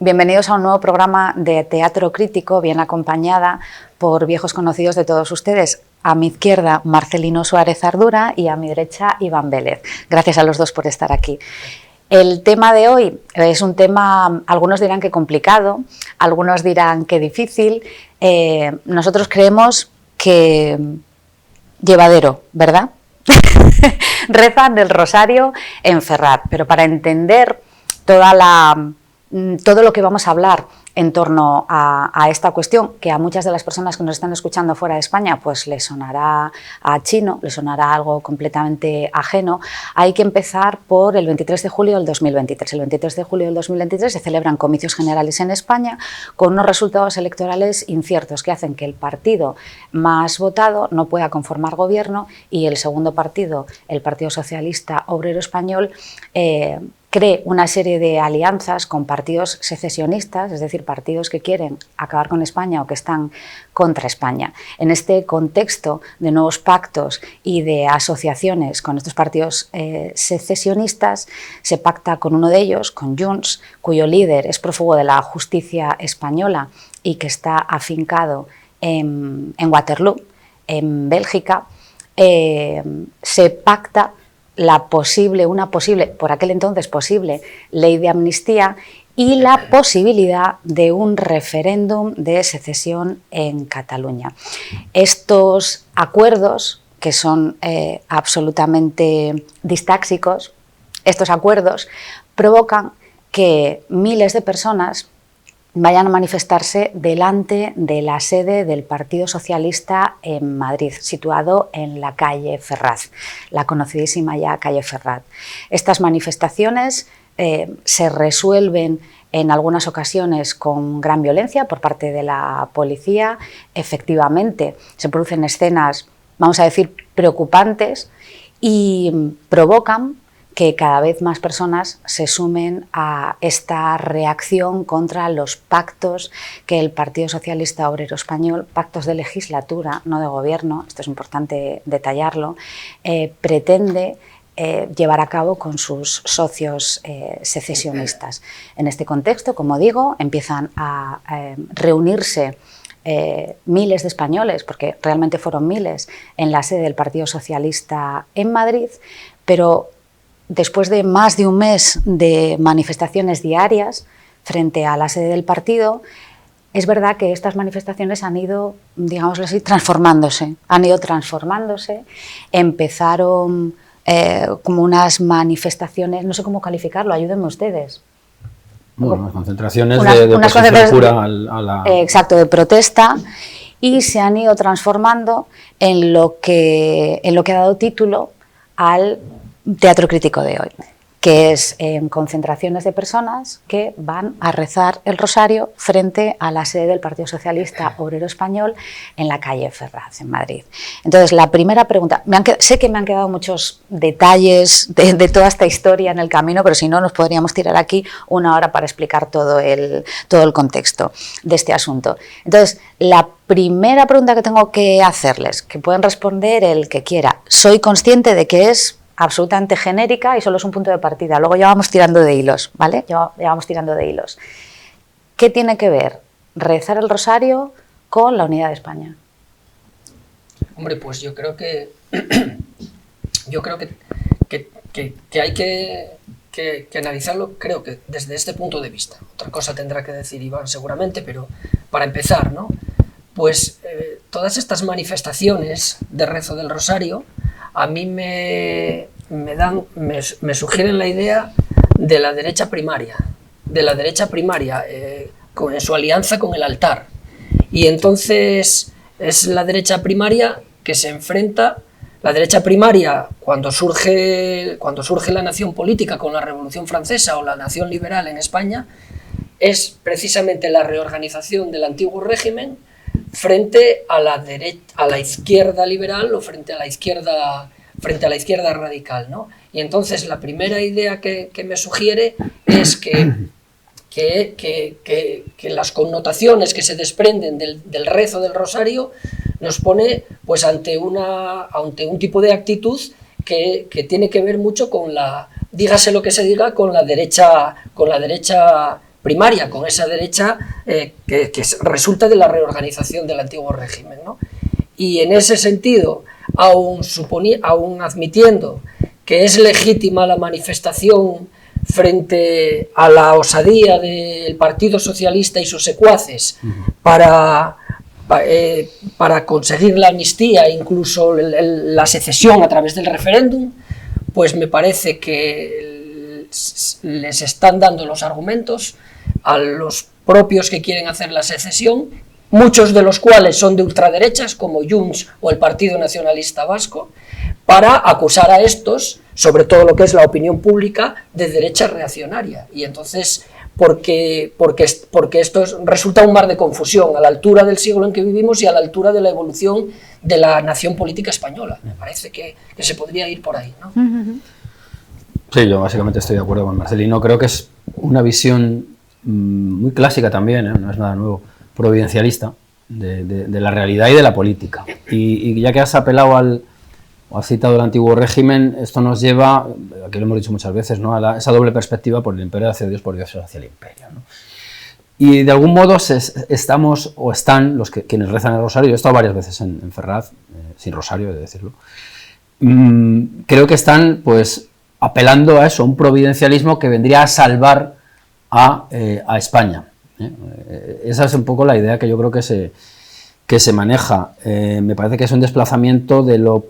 Bienvenidos a un nuevo programa de Teatro Crítico, bien acompañada por viejos conocidos de todos ustedes. A mi izquierda, Marcelino Suárez Ardura, y a mi derecha, Iván Vélez. Gracias a los dos por estar aquí. El tema de hoy es un tema, algunos dirán que complicado, algunos dirán que difícil. Nosotros creemos que llevadero, ¿verdad? Rezan el rosario en Ferraz, pero para entender todo lo que vamos a hablar en torno a esta cuestión, que a muchas de las personas que nos están escuchando fuera de España pues les sonará a chino, les sonará algo completamente ajeno, hay que empezar por el 23 de julio del 2023. El 23 de julio del 2023 se celebran comicios generales en España con unos resultados electorales inciertos que hacen que el partido más votado no pueda conformar gobierno y el segundo partido, el Partido Socialista Obrero Español, cree una serie de alianzas con partidos secesionistas, es decir, partidos que quieren acabar con España o que están contra España. En este contexto de nuevos pactos y de asociaciones con estos partidos secesionistas, se pacta con uno de ellos, con Junts, cuyo líder es prófugo de la justicia española y que está afincado en Waterloo, en Bélgica. Se pacta una posible, por aquel entonces posible, ley de amnistía y la posibilidad de un referéndum de secesión en Cataluña. Estos acuerdos, que son absolutamente distáxicos, estos acuerdos provocan que miles de personas vayan a manifestarse delante de la sede del Partido Socialista en Madrid, situado en la calle Ferraz, la conocidísima ya calle Ferraz. Estas manifestaciones se resuelven en algunas ocasiones con gran violencia por parte de la policía. Efectivamente, se producen escenas, vamos a decir, preocupantes y provocan que cada vez más personas se sumen a esta reacción contra los pactos que el Partido Socialista Obrero Español, pactos de legislatura, no de gobierno, esto es importante detallarlo, pretende llevar a cabo con sus socios secesionistas. En este contexto, como digo, empiezan a reunirse miles de españoles, porque realmente fueron miles, en la sede del Partido Socialista en Madrid, pero después de más de un mes de manifestaciones diarias frente a la sede del partido, es verdad que estas manifestaciones han ido, digámoslo así, transformándose. Empezaron como unas manifestaciones, no sé cómo calificarlo, ayúdenme ustedes. Bueno, unas concentraciones de oposición pura a la... Exacto, de protesta, y se han ido transformando en lo que ha dado título al Teatro Crítico de hoy, que es concentraciones de personas que van a rezar el rosario frente a la sede del Partido Socialista Obrero Español en la calle Ferraz, en Madrid. Entonces, la primera pregunta, sé que me han quedado muchos detalles de toda esta historia en el camino, pero si no, nos podríamos tirar aquí una hora para explicar todo el contexto de este asunto. Entonces, la primera pregunta que tengo que hacerles, que pueden responder el que quiera, soy consciente de que es absolutamente genérica y solo es un punto de partida. Luego ya vamos tirando de hilos, ¿vale? Ya vamos tirando de hilos. ¿Qué tiene que ver rezar el rosario con la unidad de España? Hombre, pues yo creo que hay que analizarlo, creo que desde este punto de vista. Otra cosa tendrá que decir Iván seguramente, pero para empezar, ¿no? Pues todas estas manifestaciones de rezo del rosario a mí me sugieren la idea de la derecha primaria, con su alianza con el altar. Y entonces es la derecha primaria que se enfrenta, la derecha primaria cuando surge la nación política con la Revolución Francesa o la nación liberal en España, es precisamente la reorganización del antiguo régimen frente a la izquierda liberal o frente a la izquierda radical, ¿no? Y entonces la primera idea que me sugiere es que las connotaciones que se desprenden del rezo del rosario nos pone pues ante un tipo de actitud que tiene que ver mucho con dígase lo que se diga, con la derecha primaria, con esa derecha que resulta de la reorganización del antiguo régimen, ¿no? Y en ese sentido, aún admitiendo que es legítima la manifestación frente a la osadía del Partido Socialista y sus secuaces para conseguir la amnistía, incluso la secesión a través del referéndum, pues me parece que les están dando los argumentos a los propios que quieren hacer la secesión, muchos de los cuales son de ultraderechas, como Junts o el Partido Nacionalista Vasco, para acusar a estos, sobre todo lo que es la opinión pública, de derecha reaccionaria. Y entonces, porque esto resulta un mar de confusión a la altura del siglo en que vivimos y a la altura de la evolución de la nación política española. Me parece que se podría ir por ahí, ¿no? Sí, yo básicamente estoy de acuerdo con Marcelino. Creo que es una visión muy clásica también, no es nada nuevo, providencialista, de la realidad y de la política. Y ya que has apelado o has citado el antiguo régimen, esto nos lleva, aquí lo hemos dicho muchas veces, ¿no?, a esa doble perspectiva: por el imperio hacia Dios, por Dios hacia el imperio, ¿no? Y de algún modo estamos, o están, quienes rezan el rosario. Yo he estado varias veces en Ferraz, sin rosario, he de decirlo. Creo que están, pues, apelando a eso, a un providencialismo que vendría a salvar a España. Esa es un poco la idea que yo creo que se maneja. Me parece que es un desplazamiento de lo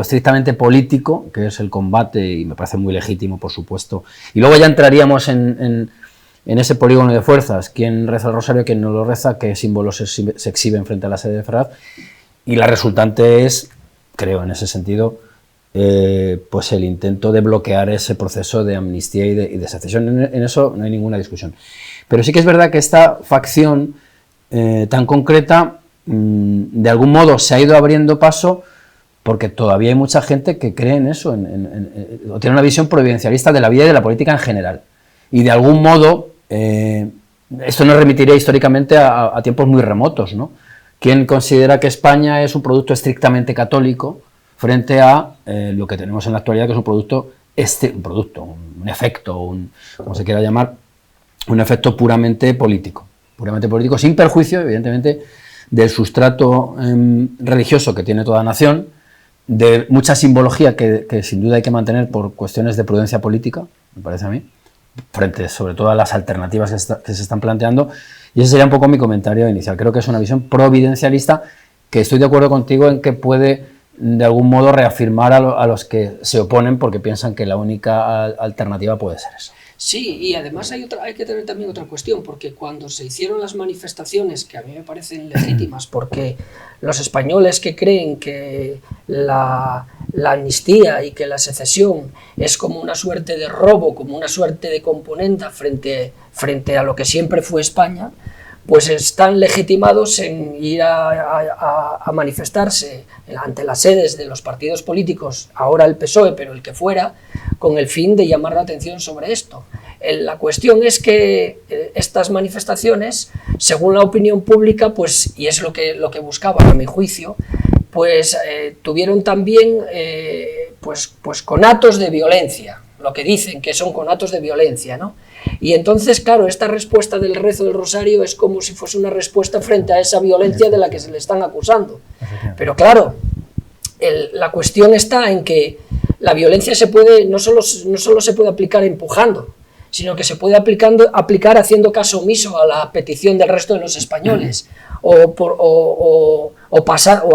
estrictamente político, que es el combate, y me parece muy legítimo, por supuesto. Y luego ya entraríamos en ese polígono de fuerzas: quién reza el rosario, quién no lo reza, qué símbolos se exhiben frente a la sede de Ferraz. Y la resultante es, creo, en ese sentido, pues el intento de bloquear ese proceso de amnistía y de secesión. En eso no hay ninguna discusión. Pero sí que es verdad que esta facción tan concreta, de algún modo se ha ido abriendo paso, porque todavía hay mucha gente que cree en eso, o tiene una visión providencialista de la vida y de la política en general. Y de algún modo, esto nos remitiría históricamente a tiempos muy remotos, ¿no? ¿Quién considera que España es un producto estrictamente católico frente a lo que tenemos en la actualidad, que es un efecto, como se quiera llamar, un efecto puramente político, sin perjuicio, evidentemente, del sustrato religioso que tiene toda nación, de mucha simbología que sin duda hay que mantener por cuestiones de prudencia política, me parece a mí, frente sobre todo a las alternativas que se están planteando. Y ese sería un poco mi comentario inicial. Creo que es una visión providencialista, que estoy de acuerdo contigo en que puede de algún modo reafirmar a los que se oponen, porque piensan que la única alternativa puede ser eso. Sí, y además hay que tener también otra cuestión, porque cuando se hicieron las manifestaciones, que a mí me parecen legítimas, porque los españoles que creen que la amnistía y que la secesión es como una suerte de robo, como una suerte de componenda frente a lo que siempre fue España, pues están legitimados en ir a manifestarse ante las sedes de los partidos políticos, ahora el PSOE, pero el que fuera, con el fin de llamar la atención sobre esto. La cuestión es que estas manifestaciones, según la opinión pública, pues, y es lo que buscaban, a mi juicio, pues tuvieron también pues conatos de violencia, lo que dicen que son conatos de violencia, ¿no? Y entonces, claro, esta respuesta del rezo del rosario es como si fuese una respuesta frente a esa violencia de la que se le están acusando. Pero claro, la cuestión está en que la violencia no solo se puede aplicar empujando, sino que se puede aplicar haciendo caso omiso a la petición del resto de los españoles, o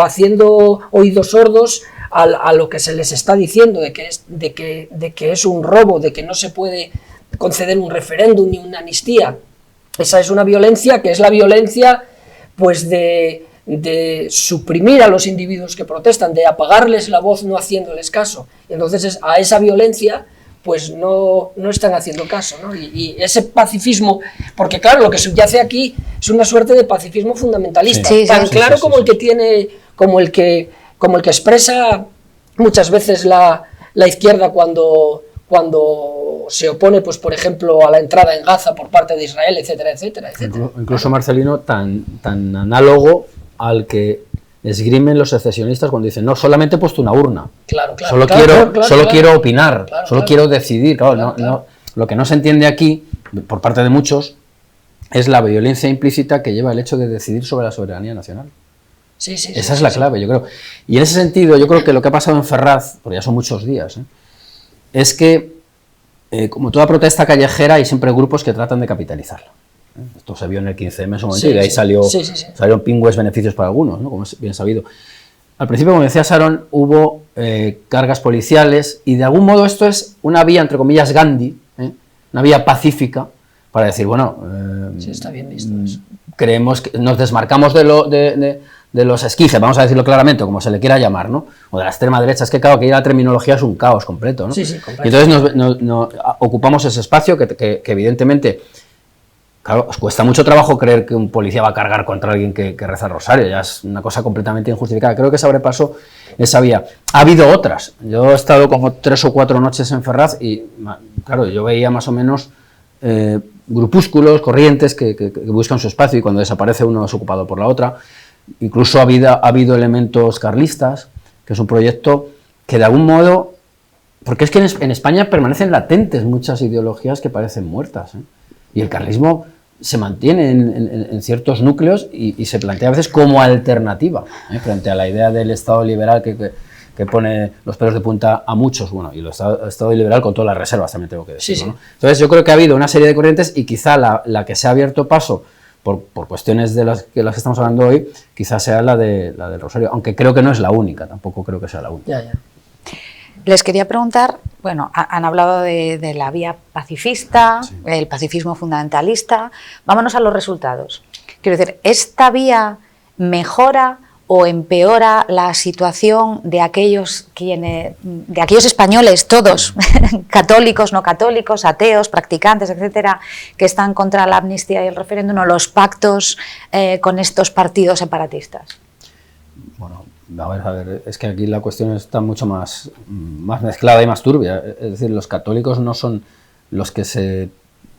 haciendo oídos sordos a lo que se les está diciendo de que es un robo, de que no se puede conceder un referéndum ni una amnistía. Esa es una violencia que es la violencia, pues, de suprimir a los individuos que protestan, de apagarles la voz no haciéndoles caso. Entonces a esa violencia pues no están haciendo caso, ¿no? Y ese pacifismo, porque claro, lo que subyace aquí es una suerte de pacifismo fundamentalista, tan claro como el que expresa muchas veces la izquierda cuando se opone, pues, por ejemplo, a la entrada en Gaza por parte de Israel, etcétera, etcétera, etcétera. Incluso, Marcelino, tan análogo al que esgrimen los secesionistas cuando dicen: no, solamente he puesto una urna, solo quiero opinar, quiero decidir. Claro. Lo que no se entiende aquí, por parte de muchos, es la violencia implícita que lleva el hecho de decidir sobre la soberanía nacional. Sí, sí, Esa es la clave, yo creo. Y en ese sentido, yo creo que lo que ha pasado en Ferraz, porque ya son muchos días, es que, como toda protesta callejera, hay siempre grupos que tratan de capitalizarla. Esto se vio en el 15M en su momento, y de ahí salieron pingües beneficios para algunos, ¿no? Como es bien sabido. Al principio, como decía Sharon, hubo cargas policiales, y de algún modo esto es una vía, entre comillas, Gandhi, una vía pacífica, para decir, bueno, sí, está bien visto eso. Creemos que nos desmarcamos de los esquijes, vamos a decirlo claramente, como se le quiera llamar, ¿no? O de la extrema derecha. Es que claro, que ya la terminología es un caos completo, ¿no? Sí, sí, completo. Y entonces nos ocupamos ese espacio que evidentemente, claro, os cuesta mucho trabajo creer que un policía va a cargar contra alguien que reza el rosario, ya es una cosa completamente injustificada. Creo que sobrepasó esa vía. Ha habido otras. Yo he estado como 3 o 4 noches en Ferraz y, claro, yo veía más o menos grupúsculos, corrientes que buscan su espacio, y cuando desaparece uno es ocupado por la otra. Incluso ha habido elementos carlistas, que es un proyecto que de algún modo, porque es que en España permanecen latentes muchas ideologías que parecen muertas, y el carlismo se mantiene en ciertos núcleos y se plantea a veces como alternativa, frente a la idea del Estado liberal que pone los pelos de punta a muchos, bueno, y el Estado liberal con todas las reservas, también tengo que decirlo, sí, sí. ¿no? Entonces yo creo que ha habido una serie de corrientes, y quizá la que se ha abierto paso por cuestiones de las que estamos hablando hoy, quizás sea la del Rosario, aunque creo que no es la única, tampoco creo que sea la única. Ya. Les quería preguntar, bueno, han hablado de la vía pacifista, sí, el pacifismo fundamentalista. Vámonos a los resultados. Quiero decir, ¿esta vía mejora o empeora la situación de aquellos españoles, todos, católicos, no católicos, ateos, practicantes, etcétera, que están contra la amnistía y el referéndum, o los pactos con estos partidos separatistas? Bueno, a ver, es que aquí la cuestión está mucho más mezclada y más turbia. Es decir, los católicos no son los que se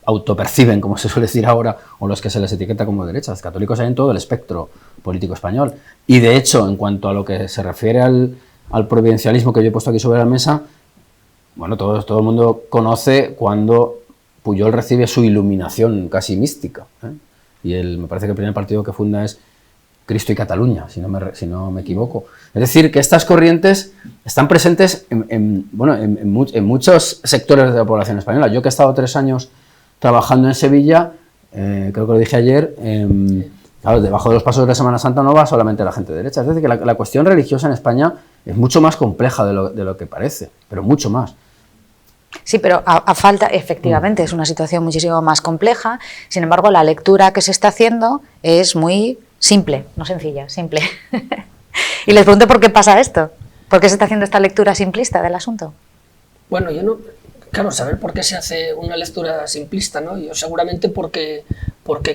autoperciben, como se suele decir ahora, o los que se les etiqueta como derechas. Los católicos hay en todo el espectro político español. Y de hecho, en cuanto a lo que se refiere al providencialismo que yo he puesto aquí sobre la mesa, bueno, todo el mundo conoce cuando Pujol recibe su iluminación casi mística, y me parece que el primer partido que funda es Cristo y Cataluña, si no me equivoco. Es decir, que estas corrientes están presentes en muchos sectores de la población española. Yo, que he estado 3 años trabajando en Sevilla, creo que lo dije ayer, claro, debajo de los pasos de la Semana Santa no va solamente la gente de derecha. Es decir, que la cuestión religiosa en España es mucho más compleja de lo que parece, pero mucho más. Sí, pero a falta, efectivamente, es una situación muchísimo más compleja. Sin embargo, la lectura que se está haciendo es muy simple, no sencilla, simple. Y les pregunto por qué pasa esto. ¿Por qué se está haciendo esta lectura simplista del asunto? Bueno, yo no... Claro, saber por qué se hace una lectura simplista, ¿no? Yo seguramente porque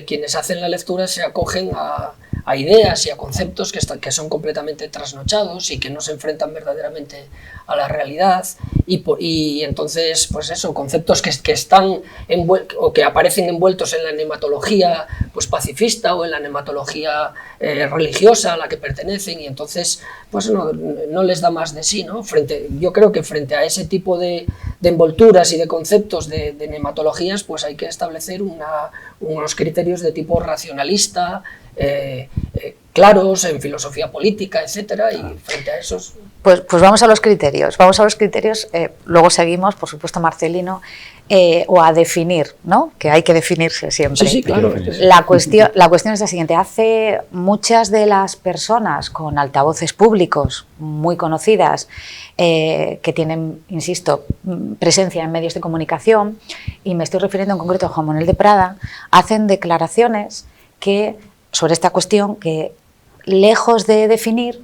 quienes hacen la lectura se acogen a ideas y a conceptos que son completamente trasnochados y que no se enfrentan verdaderamente a la realidad, y entonces, pues eso, conceptos que están o que aparecen envueltos en la nematología pues pacifista o en la nematología religiosa a la que pertenecen, y entonces pues no les da más de sí, ¿no? Yo creo que frente a ese tipo de envolturas y de conceptos de nematologías, pues hay que establecer unos criterios de tipo racionalista, claros en filosofía política, etcétera, y frente a esos... Pues vamos a los criterios, luego seguimos, por supuesto, Marcelino, o a definir, ¿no? Que hay que definirse siempre. Sí, claro. La cuestión es la siguiente: hace muchas de las personas con altavoces públicos muy conocidas, que tienen, insisto, presencia en medios de comunicación, y me estoy refiriendo en concreto a Juan Manuel de Prada, hacen declaraciones sobre esta cuestión que, lejos de definir,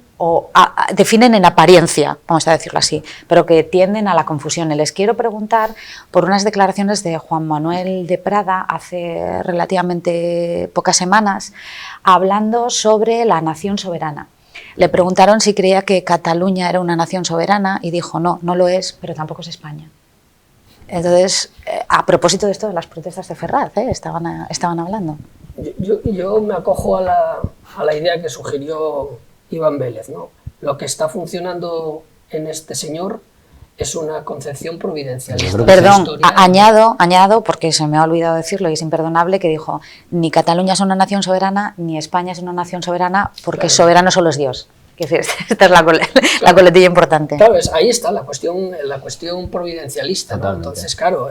definen en apariencia, vamos a decirlo así, pero que tienden a la confusión. Y les quiero preguntar por unas declaraciones de Juan Manuel de Prada hace relativamente pocas semanas, hablando sobre la nación soberana. Le preguntaron si creía que Cataluña era una nación soberana y dijo no lo es, pero tampoco es España. Entonces, a propósito de esto de las protestas de Ferraz, estaban hablando. Yo me acojo a la idea que sugirió Iván Vélez, ¿no? Lo que está funcionando en este señor es una concepción providencialista. Yo creo que Perdón, de la historia. añado, porque se me ha olvidado decirlo y es imperdonable, que dijo, ni Cataluña es una nación soberana, ni España es una nación soberana, porque Claro. soberano solo es Dios. Quiero decir, esta es la coletilla importante. Claro, ahí está la cuestión providencialista, ¿no? Totalmente. Entonces, claro,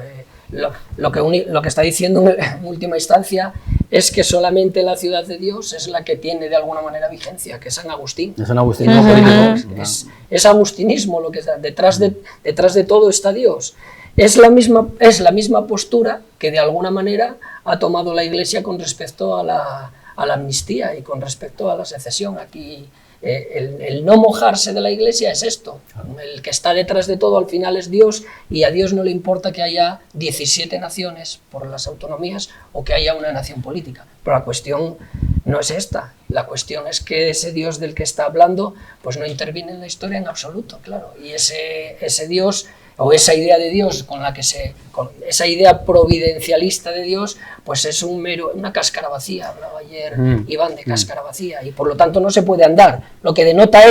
lo que está diciendo en última instancia es que solamente la ciudad de Dios es la que tiene de alguna manera vigencia, que es San Agustín. Es un agustinismo político. Es agustinismo lo que está detrás de todo está Dios. Es la misma postura que de alguna manera ha tomado la Iglesia con respecto a la amnistía y con respecto a la secesión. Aquí el no mojarse de la Iglesia es esto. El que está detrás de todo al final es Dios, y a Dios no le importa que haya 17 naciones por las autonomías o que haya una nación política. Pero la cuestión no es esta. La cuestión es que ese Dios del que está hablando pues no interviene en la historia en absoluto, claro. Y ese Dios, o esa idea de Dios esa idea providencialista de Dios, pues es una cáscara vacía. Hablaba ayer Iván de cáscara vacía, y por lo tanto no se puede andar. Lo que denota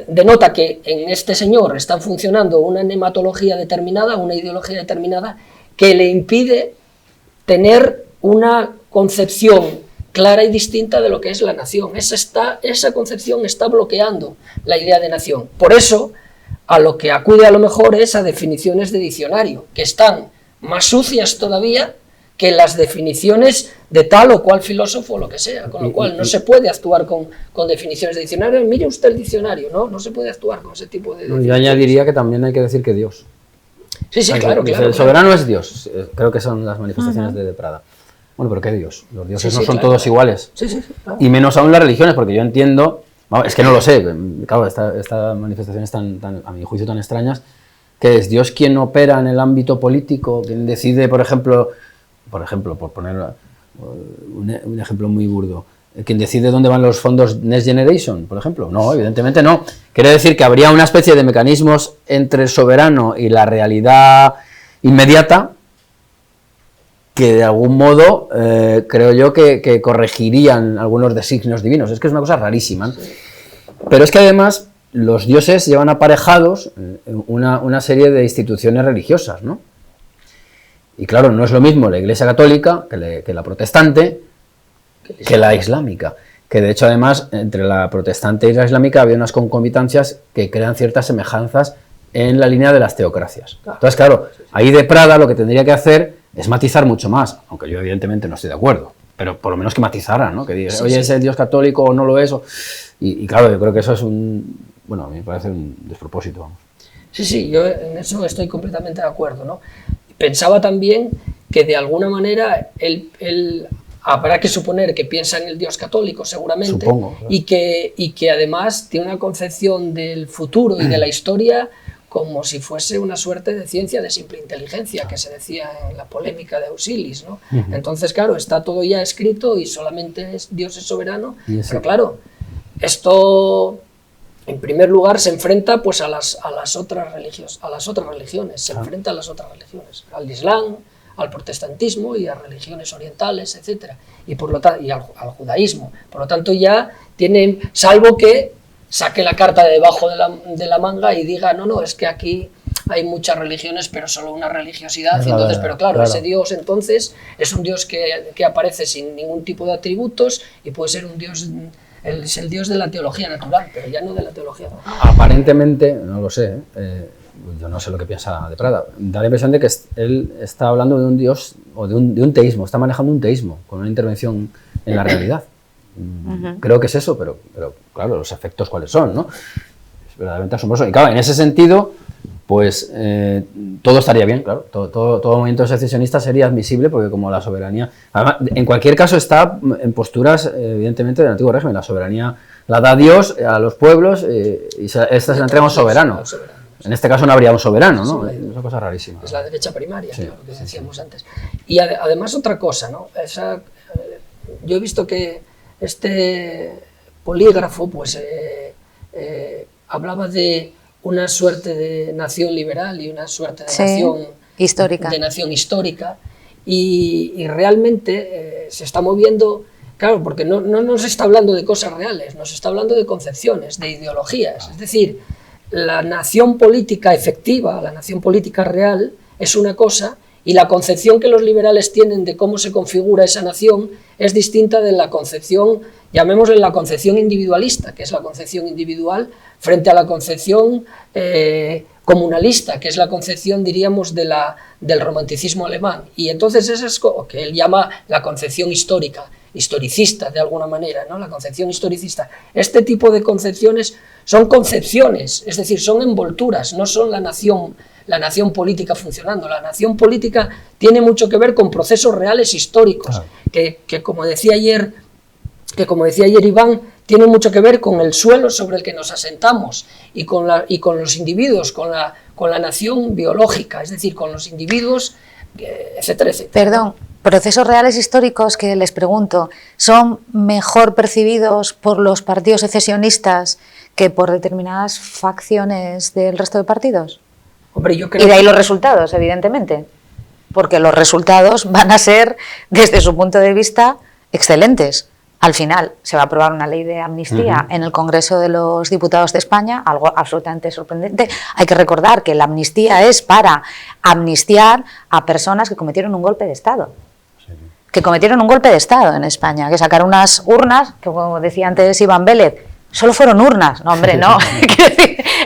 denota que en este señor está funcionando una nematología determinada, una ideología determinada, que le impide tener una concepción clara y distinta de lo que es la nación. Esa concepción está bloqueando la idea de nación. Por eso, a lo que acude a lo mejor es a definiciones de diccionario, que están más sucias todavía que las definiciones de tal o cual filósofo o lo que sea, con lo cual no se puede actuar con definiciones de diccionario. Mire usted el diccionario, no se puede actuar con ese tipo de definiciones. Yo añadiría que también hay que decir que Dios. Sí, claro. El soberano es Dios. Creo que son las manifestaciones de Prada. Bueno, pero ¿qué Dios? Los dioses no son todos iguales. Sí, claro. Y menos aún las religiones, porque yo entiendo, es que no lo sé, claro, estas manifestaciones tan, a mi juicio, tan extrañas, que es Dios quien opera en el ámbito político, quien decide, por ejemplo, por poner un ejemplo muy burdo, quien decide dónde van los fondos Next Generation, por ejemplo. No, evidentemente no. Quiere decir que habría una especie de mecanismos entre el soberano y la realidad inmediata que de algún modo creo yo que corregirían algunos designios divinos. Es que es una cosa rarísima, ¿no? Pero es que además los dioses llevan aparejados una serie de instituciones religiosas, ¿no? Y claro, no es lo mismo la Iglesia católica que la protestante, que la islámica. Que de hecho además entre la protestante y la islámica había unas concomitancias que crean ciertas semejanzas en la línea de las teocracias. Entonces claro, ahí de Prada lo que tendría que hacer es matizar mucho más, aunque yo evidentemente no estoy de acuerdo, pero por lo menos que matizara, ¿no? Que diga, oye, ¿es el Dios católico o no lo es? Y claro, yo creo que eso es a mí me parece un despropósito, vamos. Sí, yo en eso estoy completamente de acuerdo, ¿no? Pensaba también que de alguna manera él habrá que suponer que piensa en el Dios católico, seguramente. Supongo, claro. y que además tiene una concepción del futuro y de la historia como si fuese una suerte de ciencia de simple inteligencia, que se decía en la polémica de Ausilis, ¿no? Entonces, claro, está todo ya escrito y solamente Dios es soberano, pero claro, esto en primer lugar se enfrenta pues a las otras religiones, se enfrenta a las otras religiones, al Islam, al protestantismo y a religiones orientales, etcétera, y al judaísmo. Por lo tanto, ya tienen, salvo que saque la carta de debajo de la manga y diga, no, es que aquí hay muchas religiones, pero solo una religiosidad. Entonces, pero claro, ese Dios entonces es un Dios que aparece sin ningún tipo de atributos y puede ser un Dios, es el Dios de la teología natural, pero ya no de la teología natural. Aparentemente, no lo sé, yo no sé lo que piensa de Prada, da la impresión de que él está hablando de un Dios o de un teísmo, está manejando un teísmo con una intervención en la realidad. Creo que es eso, pero claro, los efectos cuáles son, ¿no? Es verdaderamente asombroso. Y claro, en ese sentido, pues todo estaría bien, claro, todo movimiento secesionista sería admisible, porque como la soberanía, además, en cualquier caso está en posturas, evidentemente, del antiguo régimen. La soberanía la da Dios a los pueblos y esta se la entrega a un soberano. En este caso no habría un soberano, ¿no? Es una cosa rarísima. Es la derecha primaria, sí, lo que decíamos antes. Y además otra cosa, ¿no? Yo he visto que este polígrafo pues hablaba de una suerte de nación liberal y una suerte de nación histórica, y realmente se está moviendo, claro, porque no nos está hablando de cosas reales, nos está hablando de concepciones, de ideologías. Es decir, la nación política efectiva, la nación política real, es una cosa, y la concepción que los liberales tienen de cómo se configura esa nación es distinta de la concepción, llamémosle la concepción individualista, que es la concepción individual, frente a la concepción comunalista, que es la concepción, diríamos, del romanticismo alemán. Y entonces eso es lo que él llama la concepción histórica, historicista de alguna manera, ¿no? La concepción historicista. Este tipo de concepciones son concepciones, es decir, son envolturas, no son la nación política funcionando. La nación política tiene mucho que ver con procesos reales históricos, que como decía ayer Iván, tiene mucho que ver con el suelo sobre el que nos asentamos y con los individuos, con la nación biológica, es decir, con los individuos, etcétera, etcétera. Perdón, procesos reales históricos que les pregunto, ¿son mejor percibidos por los partidos secesionistas que por determinadas facciones del resto de partidos? Hombre, yo creo y de ahí los resultados, evidentemente, porque los resultados van a ser, desde su punto de vista, excelentes. Al final se va a aprobar una ley de amnistía en el Congreso de los Diputados de España, algo absolutamente sorprendente. Hay que recordar que la amnistía es para amnistiar a personas que cometieron un golpe de Estado. Que cometieron un golpe de Estado en España, que sacaron unas urnas, que como decía antes Iván Vélez, solo fueron urnas. No, hombre, no.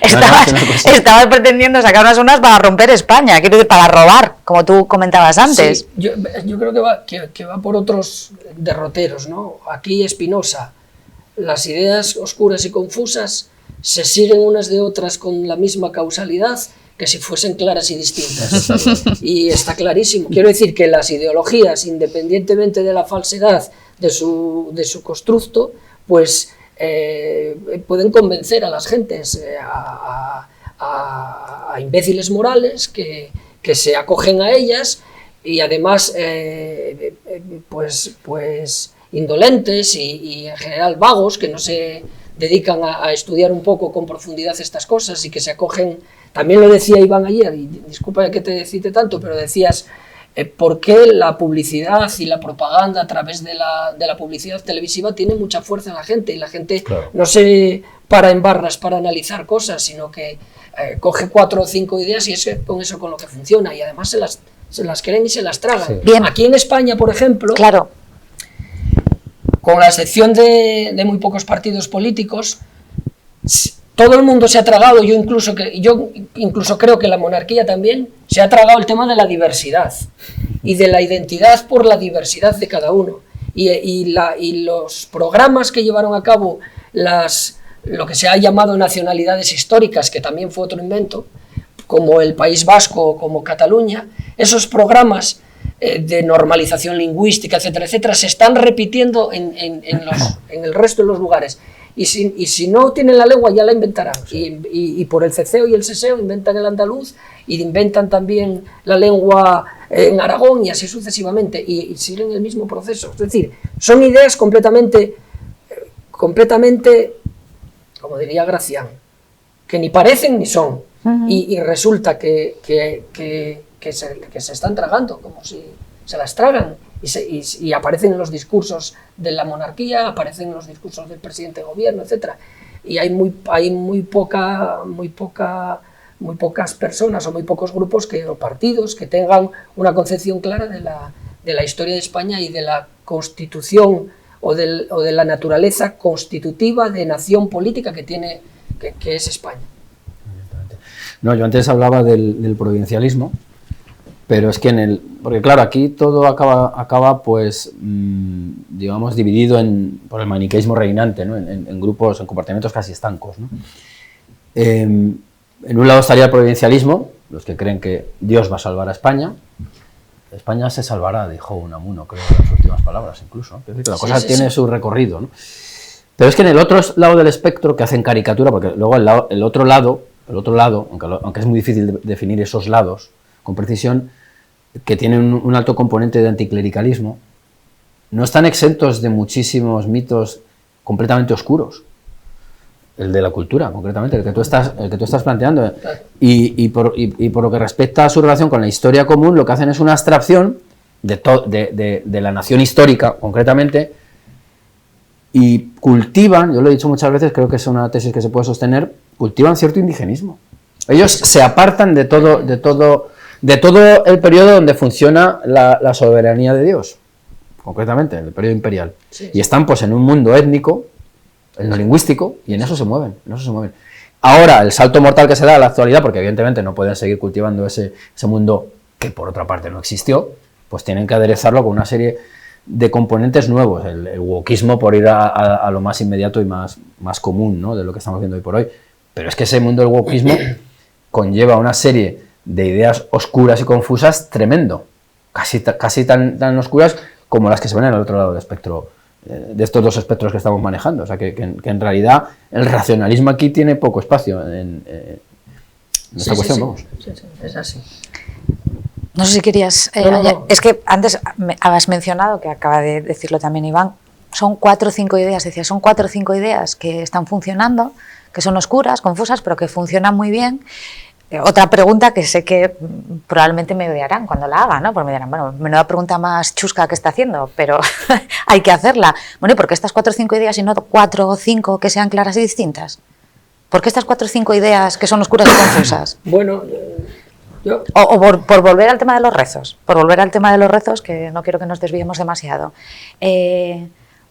Estabas pretendiendo sacar unas urnas para romper España, quiero decir, para robar, como tú comentabas antes. Sí, yo creo que va por otros derroteros, ¿no? Aquí Spinoza, las ideas oscuras y confusas se siguen unas de otras con la misma causalidad que si fuesen claras y distintas. Y está clarísimo. Quiero decir que las ideologías, independientemente de la falsedad de su constructo, pues pueden convencer a las gentes, a imbéciles morales que se acogen a ellas y además pues indolentes y en general vagos, que no se dedican a estudiar un poco con profundidad estas cosas y que se acogen. También lo decía Iván ayer, y disculpa que te cite tanto, pero decías por qué la publicidad y la propaganda a través de la publicidad televisiva tiene mucha fuerza en la gente, y la gente no se para en barras para analizar cosas, sino que coge 4 o 5 ideas y es con eso con lo que funciona, y además se las creen y se las tragan. Sí. Bien. Aquí en España, por ejemplo, claro, con la excepción de muy pocos partidos políticos, todo el mundo se ha tragado, yo incluso creo que la monarquía también se ha tragado el tema de la diversidad y de la identidad por la diversidad de cada uno. Y los programas que llevaron a cabo lo que se ha llamado nacionalidades históricas, que también fue otro invento, como el País Vasco o como Cataluña, esos programas de normalización lingüística, etcétera, etcétera, se están repitiendo en el resto de los lugares. Y si no tienen la lengua ya la inventarán. Sí. Y por el ceceo y el seseo inventan el andaluz y inventan también la lengua en Aragón y así sucesivamente. Y siguen el mismo proceso. Es decir, son ideas completamente, como diría Gracián, que ni parecen ni son. Y resulta que se están tragando, como si se las tragan. Y aparecen en los discursos de la monarquía, aparecen en los discursos del presidente de gobierno, etcétera. Y hay muy pocas personas o muy pocos grupos o partidos que tengan una concepción clara de la historia de España y de la constitución o de la naturaleza constitutiva de nación política que es España. No, yo antes hablaba del provincialismo, pero es que porque claro, aquí todo acaba pues, digamos, dividido por el maniqueísmo reinante, ¿no? en grupos, en compartimentos casi estancos, ¿no? En un lado estaría el provincialismo, los que creen que Dios va a salvar a España. España se salvará, dijo Unamuno, creo, en las últimas palabras incluso, ¿no? Es decir, la cosa tiene su recorrido, ¿no? Pero es que en el otro lado del espectro, que hacen caricatura, porque luego el otro lado, aunque es muy difícil definir esos lados con precisión, que tienen un alto componente de anticlericalismo, no están exentos de muchísimos mitos completamente oscuros. El de la cultura, concretamente, el que tú estás planteando. Y por lo que respecta a su relación con la historia común, lo que hacen es una abstracción de la nación histórica, concretamente, y cultivan, yo lo he dicho muchas veces, creo que es una tesis que se puede sostener, cultivan cierto indigenismo. Ellos se apartan de todo el periodo donde funciona la soberanía de Dios, concretamente, el periodo imperial. Sí. Y están pues en un mundo étnico, en lo lingüístico, y en eso se mueven, Ahora, el salto mortal que se da a la actualidad, porque evidentemente no pueden seguir cultivando ese mundo que por otra parte no existió, pues tienen que aderezarlo con una serie de componentes nuevos, el wokismo por ir a lo más inmediato y más común, ¿no?, de lo que estamos viendo hoy por hoy. Pero es que ese mundo del wokismo conlleva una serie de ideas oscuras y confusas tremendo, casi tan oscuras como las que se ven al otro lado del espectro, de estos dos espectros que estamos manejando. O sea, que en realidad el racionalismo aquí tiene poco espacio en esta cuestión, vamos. Sí, es así. No sé si querías... No. Es que antes habías mencionado, que acaba de decirlo también Iván, son 4 o 5 ideas, decía, son 4 o 5 ideas que están funcionando, que son oscuras, confusas, pero que funcionan muy bien. Otra pregunta que sé que probablemente me odiarán cuando la haga, ¿no? Porque me dirán, bueno, menuda pregunta más chusca que está haciendo, pero hay que hacerla. Bueno, ¿y por qué estas 4 o 5 ideas y no 4 o 5 que sean claras y distintas? ¿Por qué estas 4 o 5 ideas que son oscuras y confusas? Bueno, O por volver al tema de los rezos, que no quiero que nos desviemos demasiado.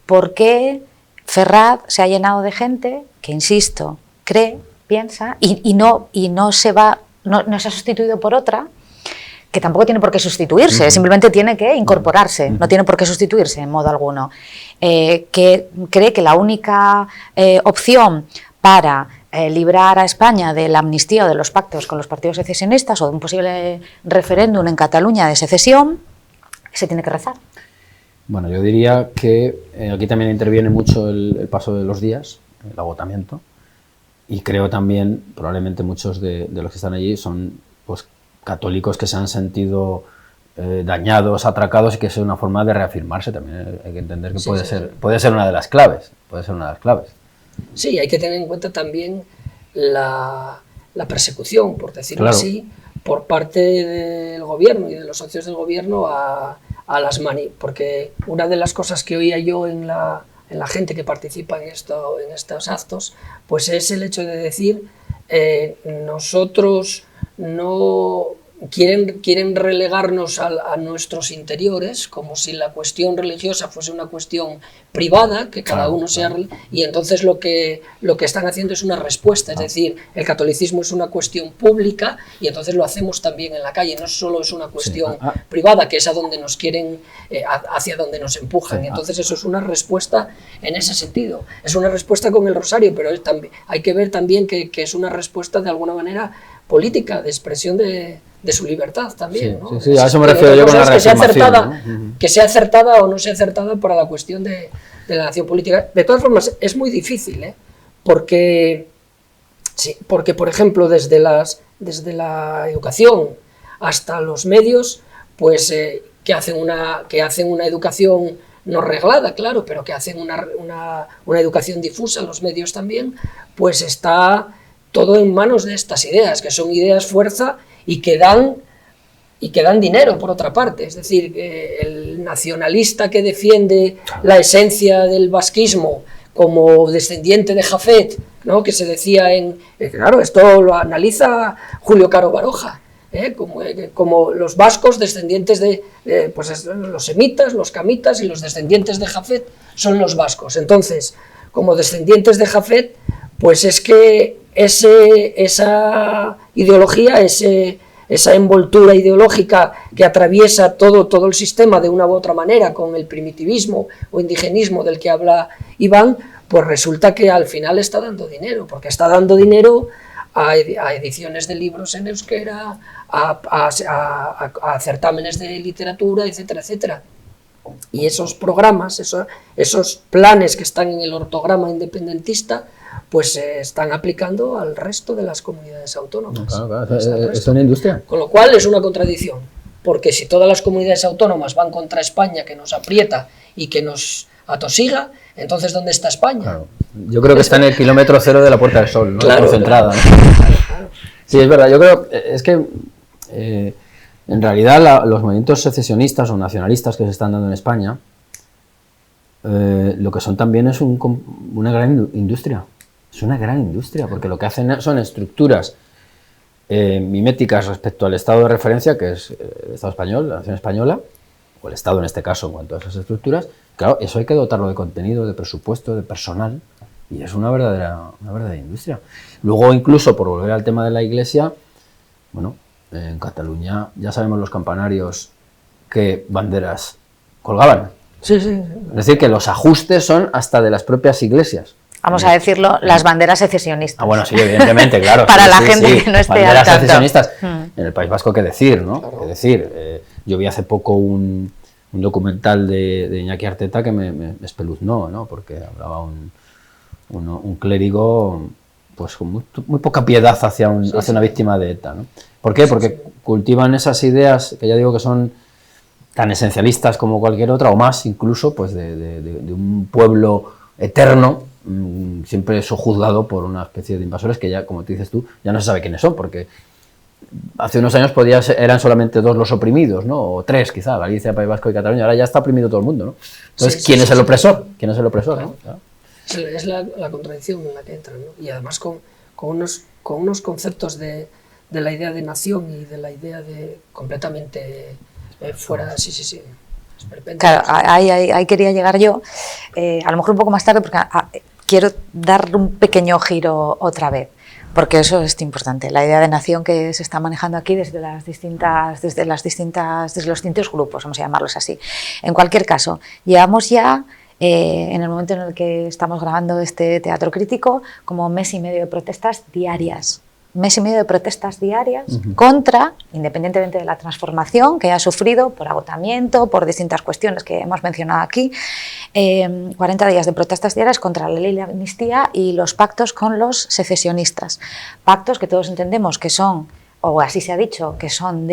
¿Por qué Ferraz se ha llenado de gente que, insisto, cree, piensa y no se ha sustituido por otra que tampoco tiene por qué sustituirse, simplemente tiene que incorporarse, no tiene por qué sustituirse en modo alguno, que cree que la única opción para librar a España de la amnistía o de los pactos con los partidos secesionistas o de un posible referéndum en Cataluña de secesión, se tiene que rezar. Bueno, yo diría que aquí también interviene mucho el paso de los días, el agotamiento, y creo también, probablemente muchos de los que están allí son pues católicos que se han sentido dañados, atracados, y que es una forma de reafirmarse también. Hay que entender que puede ser una de las claves, Sí, hay que tener en cuenta también la persecución, por decirlo así, por parte del gobierno y de los socios del gobierno a las porque una de las cosas que oía yo en la gente que participa en estos actos, pues es el hecho de decir, nosotros no... Quieren relegarnos a nuestros interiores, como si la cuestión religiosa fuese una cuestión privada, que cada uno sea... Y entonces lo que están haciendo es una respuesta, es decir, el catolicismo es una cuestión pública y entonces lo hacemos también en la calle, no solo es una cuestión privada, que es a donde nos quieren, hacia donde nos empujan. Y entonces eso es una respuesta en ese sentido. Es una respuesta con el rosario, pero hay que ver también que es una respuesta de alguna manera política, de expresión de su libertad también, ¿no? Sí, a eso me refiero yo con la reafirmación, que sea acertada o no sea acertada para la cuestión de la nación política. De todas formas, es muy difícil, porque, por ejemplo, desde la educación hasta los medios, pues que hacen una educación no reglada, claro, pero que hacen una educación difusa, los medios también, pues está todo en manos de estas ideas, que son ideas fuerza y que dan dinero, por otra parte. Es decir, el nacionalista que defiende la esencia del vasquismo como descendiente de Jafet, ¿no?, que se decía claro, esto lo analiza Julio Caro Baroja, como los vascos descendientes de pues los semitas, los camitas y los descendientes de Jafet son los vascos. Entonces, como descendientes de Jafet, pues es que esa ideología, esa envoltura ideológica que atraviesa todo el sistema de una u otra manera, con el primitivismo o indigenismo del que habla Iván, pues resulta que al final está dando dinero, porque está dando dinero a ediciones de libros en euskera, a certámenes de literatura, etcétera, etcétera. Y esos programas, esos planes que están en el ortograma independentista, pues se están aplicando al resto de las comunidades autónomas. Claro, es una industria. Con lo cual es una contradicción, porque si todas las comunidades autónomas van contra España, que nos aprieta y que nos atosiga, entonces ¿dónde está España? Claro. Yo creo que está en el kilómetro cero de la Puerta del Sol, ¿no? Claro, concentrada. Claro. Sí, es verdad. Yo creo es que en realidad los movimientos secesionistas o nacionalistas que se están dando en España lo que son también es una gran industria. Es una gran industria, porque lo que hacen son estructuras miméticas respecto al Estado de referencia, que es el Estado español, la nación española, o el Estado en este caso en cuanto a esas estructuras. Claro, eso hay que dotarlo de contenido, de presupuesto, de personal, y es una verdadera industria. Luego, incluso, por volver al tema de la Iglesia, bueno, en Cataluña ya sabemos los campanarios qué banderas colgaban. Sí, sí. Es decir, que los ajustes son hasta de las propias iglesias. Vamos a decirlo, las banderas secesionistas. Ah, bueno, sí, evidentemente, claro. Para sí, la sí, gente sí. que no esté banderas al tanto. secesionistas. En el País Vasco, qué decir, ¿no? Claro. Qué decir. Yo vi hace poco un documental de Iñaki Arteta que me espeluznó, ¿no? Porque hablaba un clérigo pues con muy poca piedad hacia una víctima de ETA, ¿no? ¿Por qué? Porque cultivan esas ideas que ya digo que son tan esencialistas como cualquier otra, o más incluso, pues de un pueblo eterno, siempre sojuzgado por una especie de invasores que ya, como te dices tú, ya no se sabe quiénes son, porque hace unos años eran solamente 2 los oprimidos, ¿no? O 3 quizá, Galicia, País Vasco y Cataluña, ahora ya está oprimido todo el mundo, ¿no? Entonces, ¿quién es el opresor? ¿Quién es el opresor? Claro. ¿No? Claro. Es la contradicción en la que entran, ¿no? Y además con unos conceptos de la idea de nación y de la idea de completamente fuera, sí. Claro, ahí quería llegar yo, a lo mejor un poco más tarde, porque quiero dar un pequeño giro otra vez, porque eso es importante, la idea de nación que se está manejando aquí desde los distintos grupos, vamos a llamarlos así. En cualquier caso, llevamos ya, en el momento en el que estamos grabando este teatro crítico, como 1 mes y medio de protestas diarias. 1 mes y medio de protestas diarias contra, independientemente de la transformación que ha sufrido por agotamiento, por distintas cuestiones que hemos mencionado aquí, 40 días de protestas diarias contra la ley de amnistía y los pactos con los secesionistas. Pactos que todos entendemos que son, o así se ha dicho, que son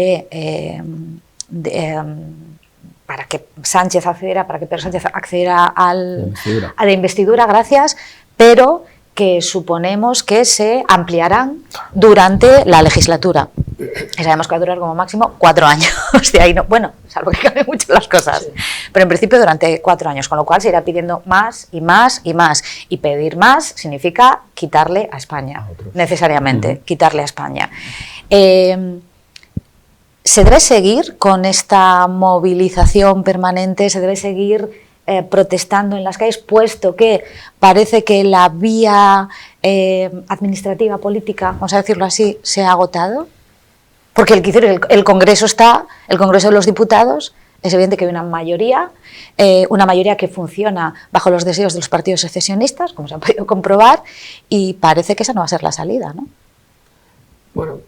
para que Sánchez accediera, para que Pedro Sánchez accediera a la investidura, gracias, pero que suponemos que se ampliarán durante la legislatura. Y sabemos que va a durar como máximo 4 años. De ahí no, bueno, salvo que cambien mucho las cosas. Sí. Pero en principio durante 4 años, con lo cual se irá pidiendo más y más y más. Y pedir más significa quitarle a España, necesariamente, quitarle a España. ¿Se debe seguir con esta movilización permanente? ¿Se debe seguir protestando en las calles, puesto que parece que la vía administrativa, política, vamos a decirlo así, se ha agotado? Porque el Congreso el Congreso de los Diputados, es evidente que hay una mayoría que funciona bajo los deseos de los partidos secesionistas, como se ha podido comprobar, y parece que esa no va a ser la salida, ¿no? Bueno,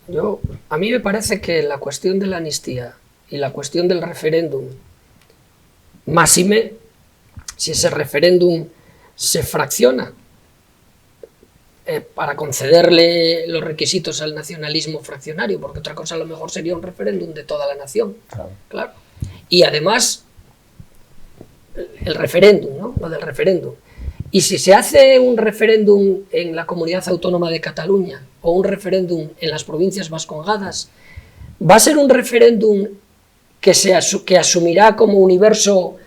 a mí me parece que la cuestión de la amnistía y la cuestión del referéndum, máxime, si ese referéndum se fracciona para concederle los requisitos al nacionalismo fraccionario, porque otra cosa a lo mejor sería un referéndum de toda la nación, claro. Y además, el referéndum, ¿no? Lo del referéndum. Y si se hace un referéndum en la Comunidad Autónoma de Cataluña o un referéndum en las provincias vascongadas, ¿va a ser un referéndum que asumirá como universo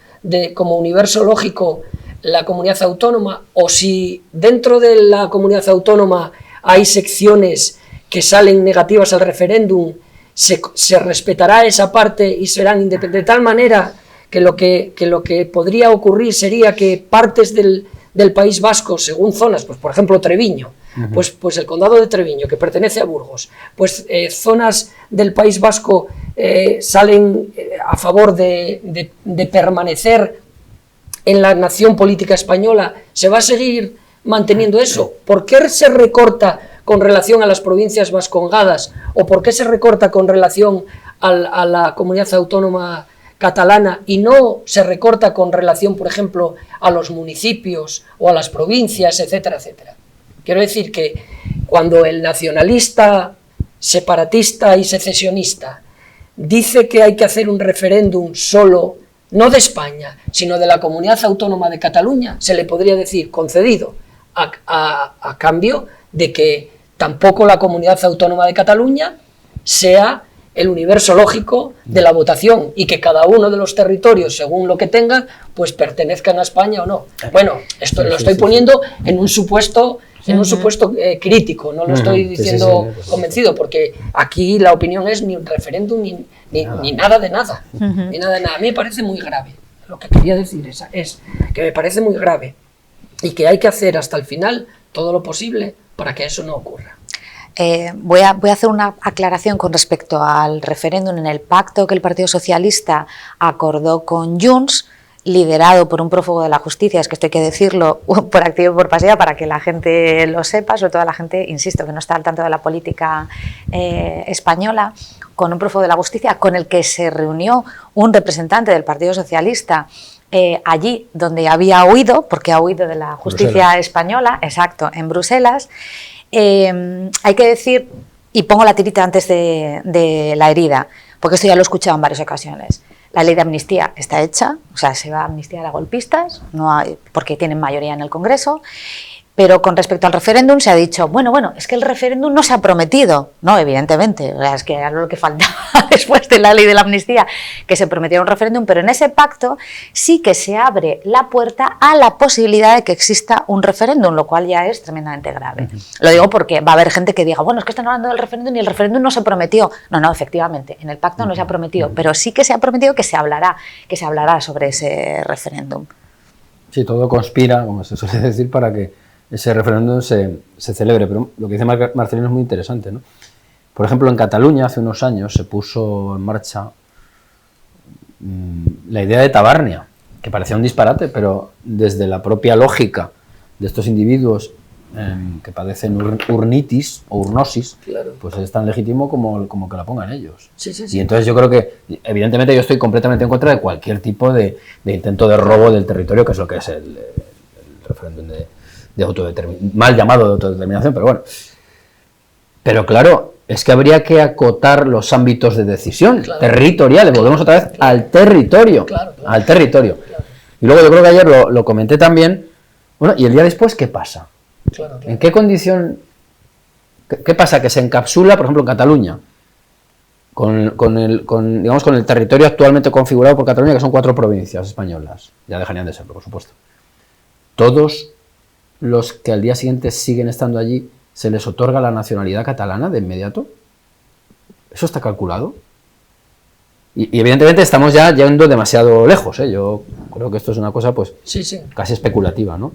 lógico la comunidad autónoma, o si dentro de la comunidad autónoma hay secciones que salen negativas al referéndum, se respetará esa parte y serán independientes, de tal manera que lo que podría ocurrir sería que partes del País Vasco, según zonas, pues por ejemplo Treviño, pues el condado de Treviño, que pertenece a Burgos, pues zonas del País Vasco salen a favor de permanecer en la nación política española. ¿Se va a seguir manteniendo eso? ¿Por qué se recorta con relación a las provincias vascongadas? ¿O por qué se recorta con relación a la comunidad autónoma catalana y no se recorta con relación, por ejemplo, a los municipios o a las provincias, etcétera, etcétera? Quiero decir que cuando el nacionalista, separatista y secesionista dice que hay que hacer un referéndum solo, no de España, sino de la Comunidad Autónoma de Cataluña, se le podría decir concedido, a cambio de que tampoco la Comunidad Autónoma de Cataluña sea el universo lógico de la votación y que cada uno de los territorios, según lo que tengan, pues pertenezcan a España o no. Bueno, esto lo estoy poniendo en un supuesto crítico, no lo estoy diciendo convencido, porque aquí la opinión es ni un referéndum ni nada de nada. Ni nada de nada. A mí me parece muy grave. Lo que quería decir es que me parece muy grave y que hay que hacer hasta el final todo lo posible para que eso no ocurra. Voy a hacer una aclaración con respecto al referéndum. En el pacto que el Partido Socialista acordó con Junts, liderado por un prófugo de la justicia, es que esto hay que decirlo por activa y por pasiva para que la gente lo sepa, sobre todo la gente, insisto, que no está al tanto de la política española, con un prófugo de la justicia con el que se reunió un representante del Partido Socialista allí donde había huido, porque ha huido de la justicia española, exacto, en Bruselas. Hay que decir, y pongo la tirita antes de la herida, porque esto ya lo he escuchado en varias ocasiones, la ley de amnistía está hecha, o sea, se va a amnistiar a golpistas, no hay, porque tienen mayoría en el Congreso, pero con respecto al referéndum se ha dicho, bueno, es que el referéndum no se ha prometido, no, evidentemente, o sea, es que era lo que faltaba después de la ley de la amnistía, que se prometiera un referéndum, pero en ese pacto sí que se abre la puerta a la posibilidad de que exista un referéndum, lo cual ya es tremendamente grave. Lo digo porque va a haber gente que diga, bueno, es que están hablando del referéndum y el referéndum no se prometió. No, efectivamente, en el pacto no se ha prometido, pero sí que se ha prometido que se hablará sobre ese referéndum. Sí, todo conspira, como se suele decir, para que ese referéndum se celebre, pero lo que dice Marcelino es muy interesante, ¿no? Por ejemplo, en Cataluña hace unos años se puso en marcha la idea de Tabárnia, que parecía un disparate, pero desde la propia lógica de estos individuos que padecen urnitis o urnosis, claro, pues es tan legítimo como que la pongan ellos. Sí. Y entonces yo creo que, evidentemente, yo estoy completamente en contra de cualquier tipo de intento de robo del territorio, que es lo que es el referéndum de autodeterminación, mal llamado de autodeterminación, pero bueno. Pero claro, es que habría que acotar los ámbitos de decisión territoriales, volvemos otra vez al territorio, al territorio. Y luego yo creo que ayer lo comenté también, bueno, y el día después, ¿qué pasa? ¿En qué condición, qué pasa? Que se encapsula, por ejemplo, en Cataluña, con el territorio actualmente configurado por Cataluña, que son 4 provincias españolas, ya dejarían de serlo, por supuesto. Todos los que al día siguiente siguen estando allí, ¿se les otorga la nacionalidad catalana de inmediato? ¿Eso está calculado? Y evidentemente estamos ya yendo demasiado lejos, ¿eh? Yo creo que esto es una cosa pues casi especulativa, ¿no?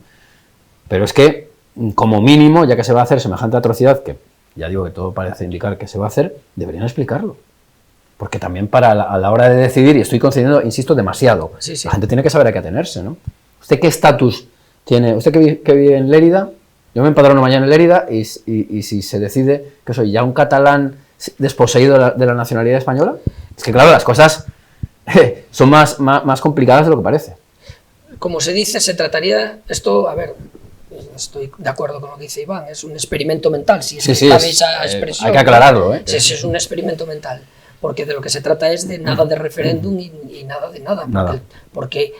Pero es que, como mínimo, ya que se va a hacer semejante atrocidad, que ya digo que todo parece indicar que se va a hacer, deberían explicarlo. Porque también a la hora de decidir, y estoy concediendo, insisto, demasiado, la gente tiene que saber a qué atenerse, ¿no? ¿Usted qué estatus tiene? Usted que vive en Lérida, yo me empadrono mañana en Lérida y si se decide que soy ya un catalán desposeído de la nacionalidad española, es que claro, las cosas son más complicadas de lo que parece. Como se dice, se trataría, esto, a ver, estoy de acuerdo con lo que dice Iván, es un experimento mental, si cabe esa expresión. Hay que aclararlo, ¿eh? Sí, es un experimento mental, porque de lo que se trata es de nada de referéndum y nada de nada. Porque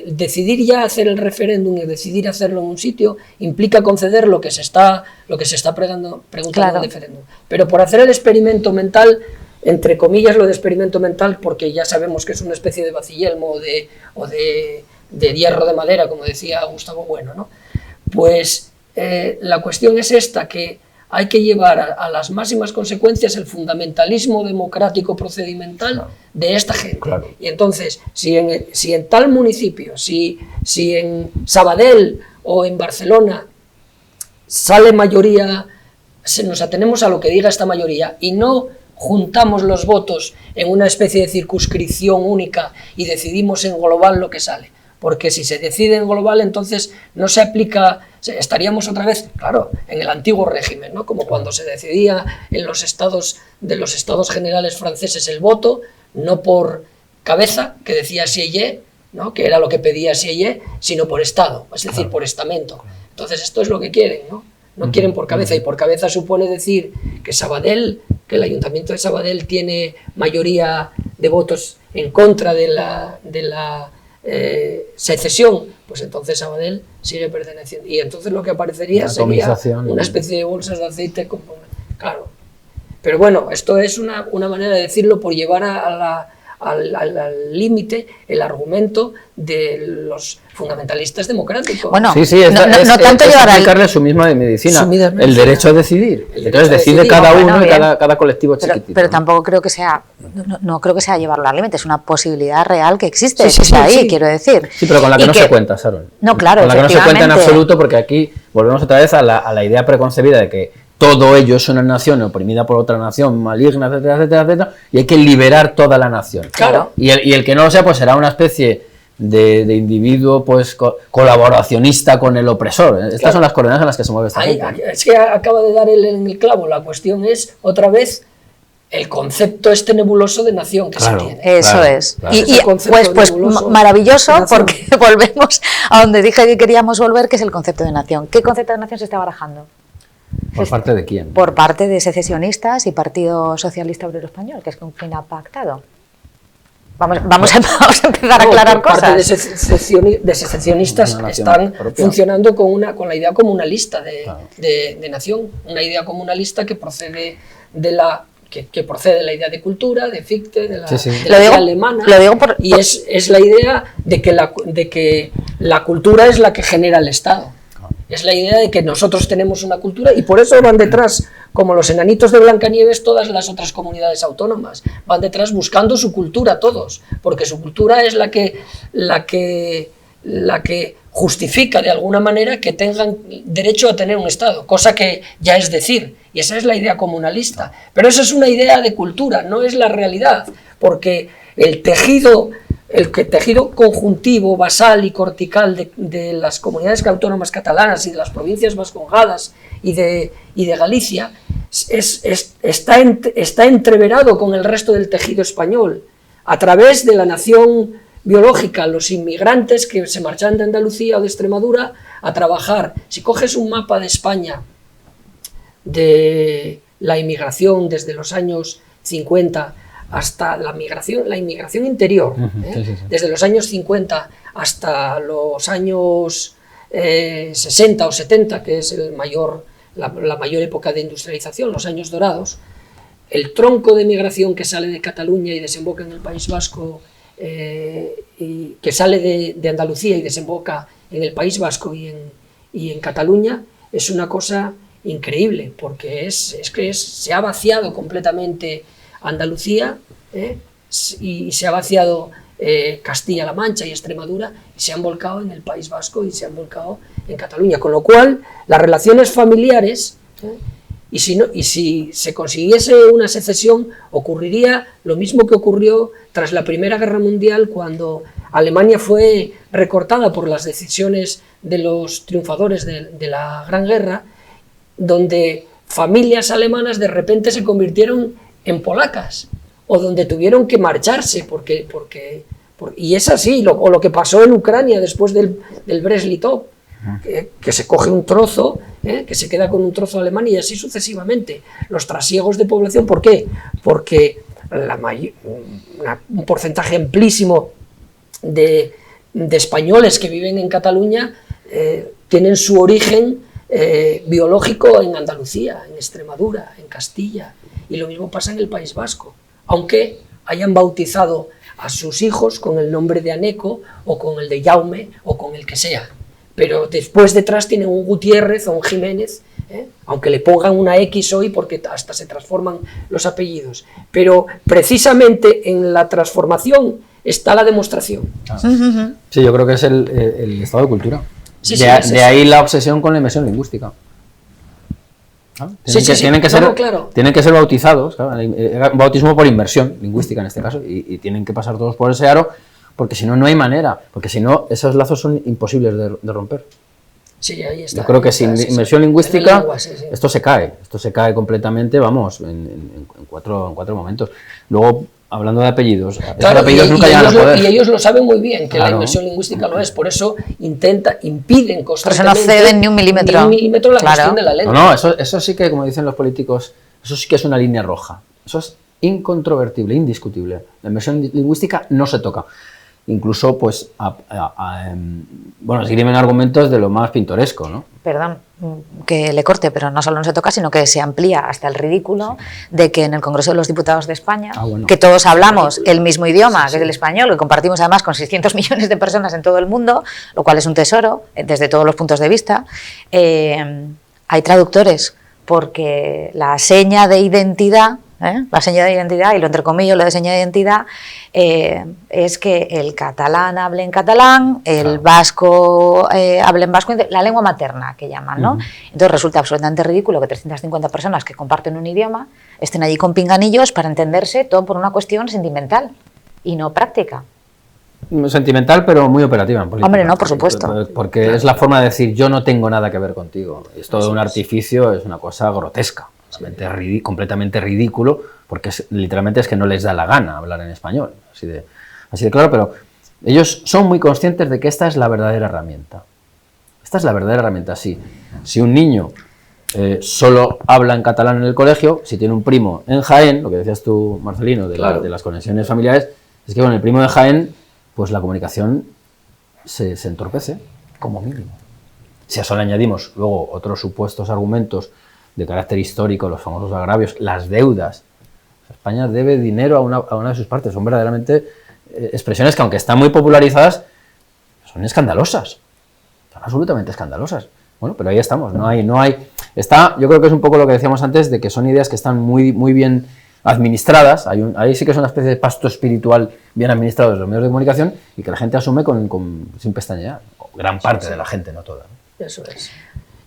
decidir ya hacer el referéndum y decidir hacerlo en un sitio implica conceder lo que se está preguntando en el referéndum. Pero por hacer el experimento mental, entre comillas lo de experimento mental, porque ya sabemos que es una especie de Bacillelmo o de hierro de madera, como decía Gustavo Bueno, ¿no? Pues la cuestión es esta, que hay que llevar a las máximas consecuencias el fundamentalismo democrático procedimental de esta gente. Y entonces, si en tal municipio, si en Sabadell o en Barcelona sale mayoría, nos atenemos a lo que diga esta mayoría y no juntamos los votos en una especie de circunscripción única y decidimos en global lo que sale. Porque si se decide en global, entonces no se aplica, estaríamos otra vez, claro, en el antiguo régimen, ¿no? Como cuando se decidía en los estados generales franceses el voto, no por cabeza, que decía Sieyès, ¿no? Que era lo que pedía Sieyès, sino por estado, es decir, por estamento. Entonces esto es lo que quieren, ¿no? No quieren por cabeza, y por cabeza supone decir que el ayuntamiento de Sabadell tiene mayoría de votos en contra de la secesión, pues entonces Sabadell sigue perteneciendo, y entonces lo que aparecería sería una especie de bolsas de aceite, claro, Pero bueno, esto es una manera de decirlo por llevar al límite el argumento de los fundamentalistas democráticos. Bueno, sí, no tanto llevar a aplicarle su misma medicina, el derecho a decidir. Entonces decide cada uno y cada colectivo chiquitito. Pero tampoco creo que sea, no creo que sea llevarlo al límite, es una posibilidad real que existe, Sí, está ahí, sí. quiero decir. Sí, pero con la que no se cuenta, Sharon. No, claro, con la que no se cuenta en efectivamente. absoluto, porque aquí volvemos otra vez a la idea preconcebida de que todo ello es una nación oprimida por otra nación maligna, etcétera, etcétera, etcétera, y hay que liberar toda la nación. Claro. Y el que no lo sea, pues será una especie de individuo pues colaboracionista con el opresor. Estas son las coordenadas en las que se mueve esta gente. Es que acaba de dar en el clavo. La cuestión es, otra vez, el concepto nebuloso de nación que se tiene. Eso Claro, es. claro. Y Ese concepto pues nebuloso maravilloso, de nación. porque volvemos a donde dije que queríamos volver, que es el concepto de nación. ¿Qué concepto de nación se está barajando? ¿Por parte de quién? Por parte de secesionistas y Partido Socialista Obrero Español, que es con quien ha pactado. Vamos a empezar a aclarar por parte cosas. de secesionistas Una nación están propia. funcionando con la idea comunalista de nación, una idea comunalista que procede de la idea de cultura, de Fichte, de la, Sí, sí. de Lo la digo- idea alemana, lo digo y es la idea de que la cultura es la que genera el Estado. Es la idea de que nosotros tenemos una cultura y por eso van detrás, como los enanitos de Blancanieves, todas las otras comunidades autónomas. Van detrás buscando su cultura todos, porque su cultura es la que justifica de alguna manera que tengan derecho a tener un Estado, cosa que ya es decir, y esa es la idea comunalista. Pero eso es una idea de cultura, no es la realidad, porque el tejido conjuntivo, basal y cortical de las comunidades autónomas catalanas y de las provincias vascongadas y de Galicia está entreverado con el resto del tejido español a través de la nación biológica, los inmigrantes que se marchan de Andalucía o de Extremadura a trabajar. Si coges un mapa de España de la inmigración desde los años 50 hasta la inmigración interior, sí. desde los años 50 hasta los años 60 o 70, que es la mayor época de industrialización, los años dorados, el tronco de migración que sale de Cataluña y desemboca en el País Vasco, y que sale de Andalucía y desemboca en el País Vasco y en Cataluña, es una cosa increíble, porque se ha vaciado completamente Andalucía, y se ha vaciado Castilla-La Mancha y Extremadura, y se han volcado en el País Vasco y se han volcado en Cataluña, con lo cual las relaciones familiares, y si se consiguiese una secesión, ocurriría lo mismo que ocurrió tras la Primera Guerra Mundial, cuando Alemania fue recortada por las decisiones de los triunfadores de la Gran Guerra, donde familias alemanas de repente se convirtieron en polacas, o donde tuvieron que marcharse, y es así, o lo que pasó en Ucrania después del Brest-Litov, que se coge un trozo, que se queda con un trozo alemán y así sucesivamente. Los trasiegos de población, ¿por qué? Porque un porcentaje amplísimo de españoles que viven en Cataluña tienen su origen biológico en Andalucía, en Extremadura, en Castilla, y lo mismo pasa en el País Vasco, aunque hayan bautizado a sus hijos con el nombre de Aneco o con el de Jaume o con el que sea, pero después detrás tienen un Gutiérrez o un Jiménez, aunque le pongan una X hoy porque hasta se transforman los apellidos, pero precisamente en la transformación está la demostración. Sí, yo creo que es el estado de cultura. Sí, de ahí la obsesión con la inmersión lingüística. Tienen que ser bautizados, claro, bautismo por inmersión lingüística en este caso, y tienen que pasar todos por ese aro, porque si no, no hay manera, porque si no, esos lazos son imposibles de romper. Sí, ahí está. Yo creo que sin inmersión lingüística, lengua, sí. esto se cae completamente, vamos, en cuatro momentos. Luego, hablando de apellidos, Claro, apellidos nunca llegan a poder. y ellos lo saben muy bien, que la Claro. inmersión lingüística lo es, por eso impiden Por eso constantemente... no ceden ni un milímetro. Ni un milímetro la Claro. cuestión de la lengua. No, eso sí que, como dicen los políticos, eso sí que es una línea roja. Eso es incontrovertible, indiscutible. La inmersión lingüística no se toca. incluso pues bueno, esgrimen argumentos de lo más pintoresco, ¿no? Perdón que le corte, pero no solo no se toca, sino que se amplía hasta el ridículo de que en el Congreso de los Diputados de España, bueno, que todos hablamos el mismo idioma, que es el español, que compartimos además con 600 millones de personas en todo el mundo, lo cual es un tesoro desde todos los puntos de vista, hay traductores, porque la seña de identidad, la seña de identidad, y lo entrecomillo, lo de seña de identidad, es que el catalán hable en catalán, el vasco hable en vasco, la lengua materna que llaman, ¿no? Entonces resulta absolutamente ridículo que 350 personas que comparten un idioma estén allí con pinganillos para entenderse, todo por una cuestión sentimental y no práctica. Sentimental, pero muy operativa en política. Hombre, no, por supuesto. Porque es la forma de decir, yo no tengo nada que ver contigo. Es todo un artificio, es una cosa grotesca, completamente ridículo, porque literalmente es que no les da la gana hablar en español, así de claro, pero ellos son muy conscientes de que esta es la verdadera herramienta. Esta es la verdadera herramienta, sí. Si un niño solo habla en catalán en el colegio, si tiene un primo en Jaén, lo que decías tú, Marcelino, de las conexiones familiares, es que con el primo de Jaén, pues la comunicación se entorpece, como mínimo. Si a eso le añadimos luego otros supuestos argumentos de carácter histórico, los famosos agravios, las deudas. España debe dinero a una de sus partes. Son verdaderamente expresiones que, aunque están muy popularizadas, son escandalosas. Son absolutamente escandalosas. Bueno, pero ahí estamos. Yo creo que es un poco lo que decíamos antes, de que son ideas que están muy, muy bien administradas. Ahí sí que es una especie de pasto espiritual bien administrado de los medios de comunicación y que la gente asume sin pestañear. Gran parte de la gente, no toda, ¿no? Eso es.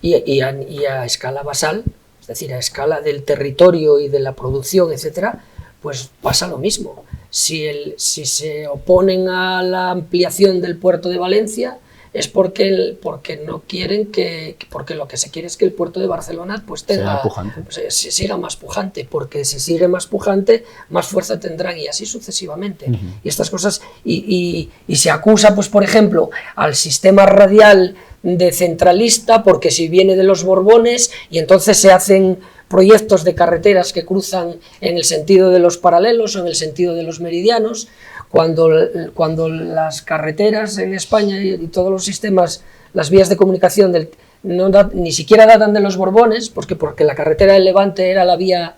Y a escala basal, es decir, a escala del territorio y de la producción, etcétera, pues pasa lo mismo. Si se oponen a la ampliación del puerto de Valencia, es porque no quieren porque lo que se quiere es que el puerto de Barcelona pues siga más pujante, porque si sigue más pujante, más fuerza tendrán, y así sucesivamente. Y estas cosas, y se acusa, pues por ejemplo, al sistema radial de centralista, porque si viene de los Borbones, y entonces se hacen proyectos de carreteras que cruzan en el sentido de los paralelos o en el sentido de los meridianos, cuando las carreteras en España y todos los sistemas, las vías de comunicación ni siquiera datan de los Borbones, porque la carretera del Levante era la vía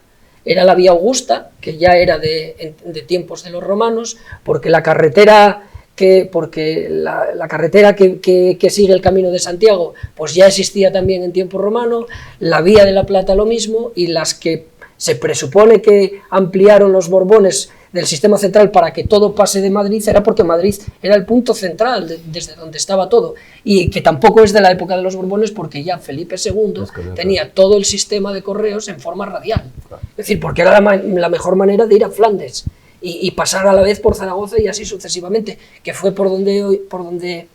Augusta, que ya era de tiempos de los romanos, porque la carretera que sigue el Camino de Santiago pues ya existía también en tiempo romano, la Vía de la Plata lo mismo, y las que se presupone que ampliaron los Borbones del sistema central para que todo pase de Madrid, era porque Madrid era el punto central desde donde estaba todo, y que tampoco es de la época de los Borbones, porque ya Felipe II tenía todo el sistema de correos en forma radial, es decir, porque era la mejor manera de ir a Flandes y pasar a la vez por Zaragoza y así sucesivamente, que fue por donde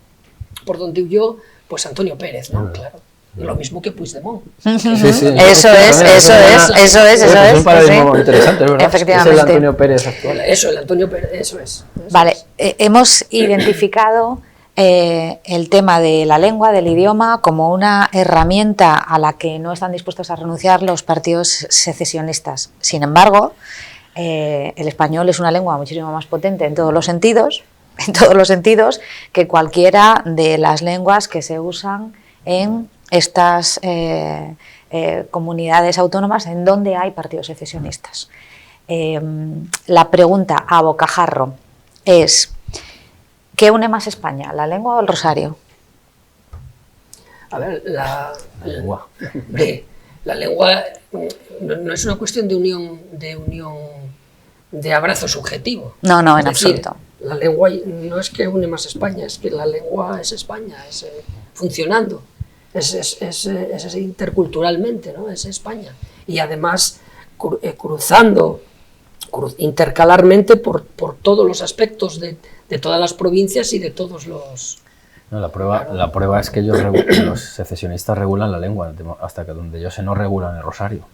huyó pues Antonio Pérez, ¿no? Claro. Lo mismo que Puigdemont. Eso es. Es un paradigma interesante, ¿verdad? Efectivamente. Es el Antonio Pérez actual. El Antonio Pérez, eso es. Vale, hemos identificado el tema de la lengua, del idioma, como una herramienta a la que no están dispuestos a renunciar los partidos secesionistas. Sin embargo, el español es una lengua muchísimo más potente en todos los sentidos, que cualquiera de las lenguas que se usan en estas comunidades autónomas en donde hay partidos secesionistas. La pregunta a bocajarro es: ¿qué une más España, la lengua o el rosario? A ver, la lengua. La lengua no es una cuestión de unión, de abrazo subjetivo. No, en absoluto. La lengua no es que une más España, es que la lengua es España, es funcionando, es interculturalmente, ¿no? Es España. Y además intercalarmente por todos los aspectos de todas las provincias y de todos los... No, la prueba es que los secesionistas regulan la lengua, hasta que donde yo sé no regulan el rosario.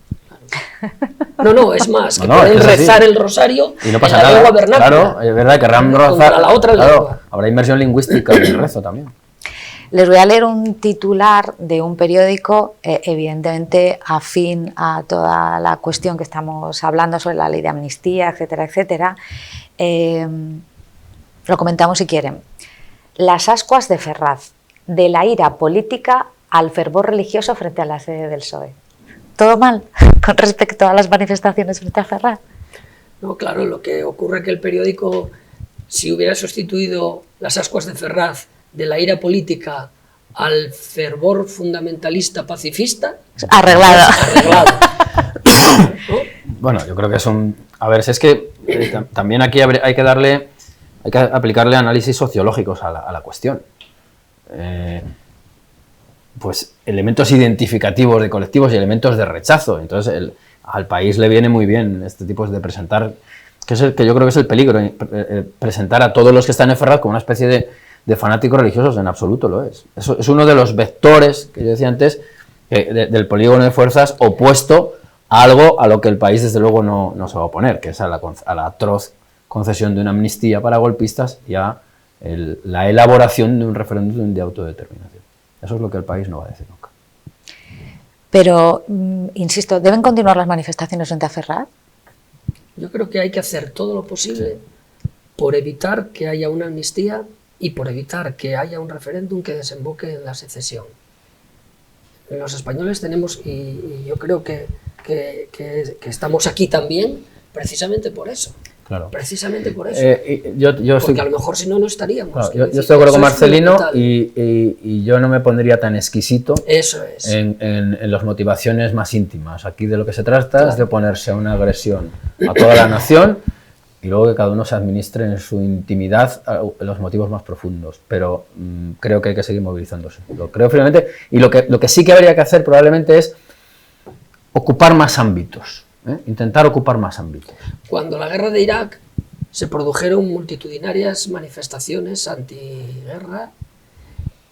No, es más, que pueden rezar el rosario y no pasa en la nada. lengua vernácula. Claro, es verdad, querrán rezar. La otra lengua. Habrá inmersión lingüística en el rezo también. Les voy a leer un titular de un periódico, evidentemente afín a toda la cuestión que estamos hablando sobre la ley de amnistía, etcétera, etcétera. lo comentamos si quieren. Las ascuas de Ferraz, de la ira política al fervor religioso frente a la sede del PSOE. ¿Todo mal con respecto a las manifestaciones frente a Ferraz? No, claro, lo que ocurre es que el periódico, si hubiera sustituido las ascuas de Ferraz de la ira política al fervor fundamentalista pacifista... Arreglado. ¿No? Bueno, yo creo que es un... A ver, si es que también aquí hay que aplicarle análisis sociológicos a la cuestión. Pues elementos identificativos de colectivos y elementos de rechazo. Entonces, al país le viene muy bien este tipo de presentar, que es que yo creo que es el peligro, presentar a todos los que están en Ferraz como una especie de fanáticos religiosos. En absoluto lo es. Eso es uno de los vectores, que yo decía antes, del polígono de fuerzas opuesto a algo a lo que el país desde luego no se va a oponer, que es a la atroz concesión de una amnistía para golpistas y a la elaboración de un referéndum de autodeterminación. Eso es lo que el país no va a decir nunca. Pero, insisto, ¿deben continuar las manifestaciones frente a Ferraz? Yo creo que hay que hacer todo lo posible por evitar que haya una amnistía y por evitar que haya un referéndum que desemboque en la secesión. Los españoles tenemos, y yo creo que estamos aquí también precisamente por eso. Claro. Precisamente por eso. Porque a lo mejor si no, no estaríamos. Claro, yo estoy de acuerdo con Marcelino y yo no me pondría tan exquisito eso es. en las motivaciones más íntimas. Aquí de lo que se trata es de oponerse a una agresión a toda la nación y luego que cada uno se administre en su intimidad los motivos más profundos. Pero creo que hay que seguir movilizándose. Lo creo firmemente. Y lo que sí que habría que hacer probablemente es ocupar más ámbitos. Intentar ocupar más ámbitos. Cuando la guerra de Irak se produjeron multitudinarias manifestaciones antiguerra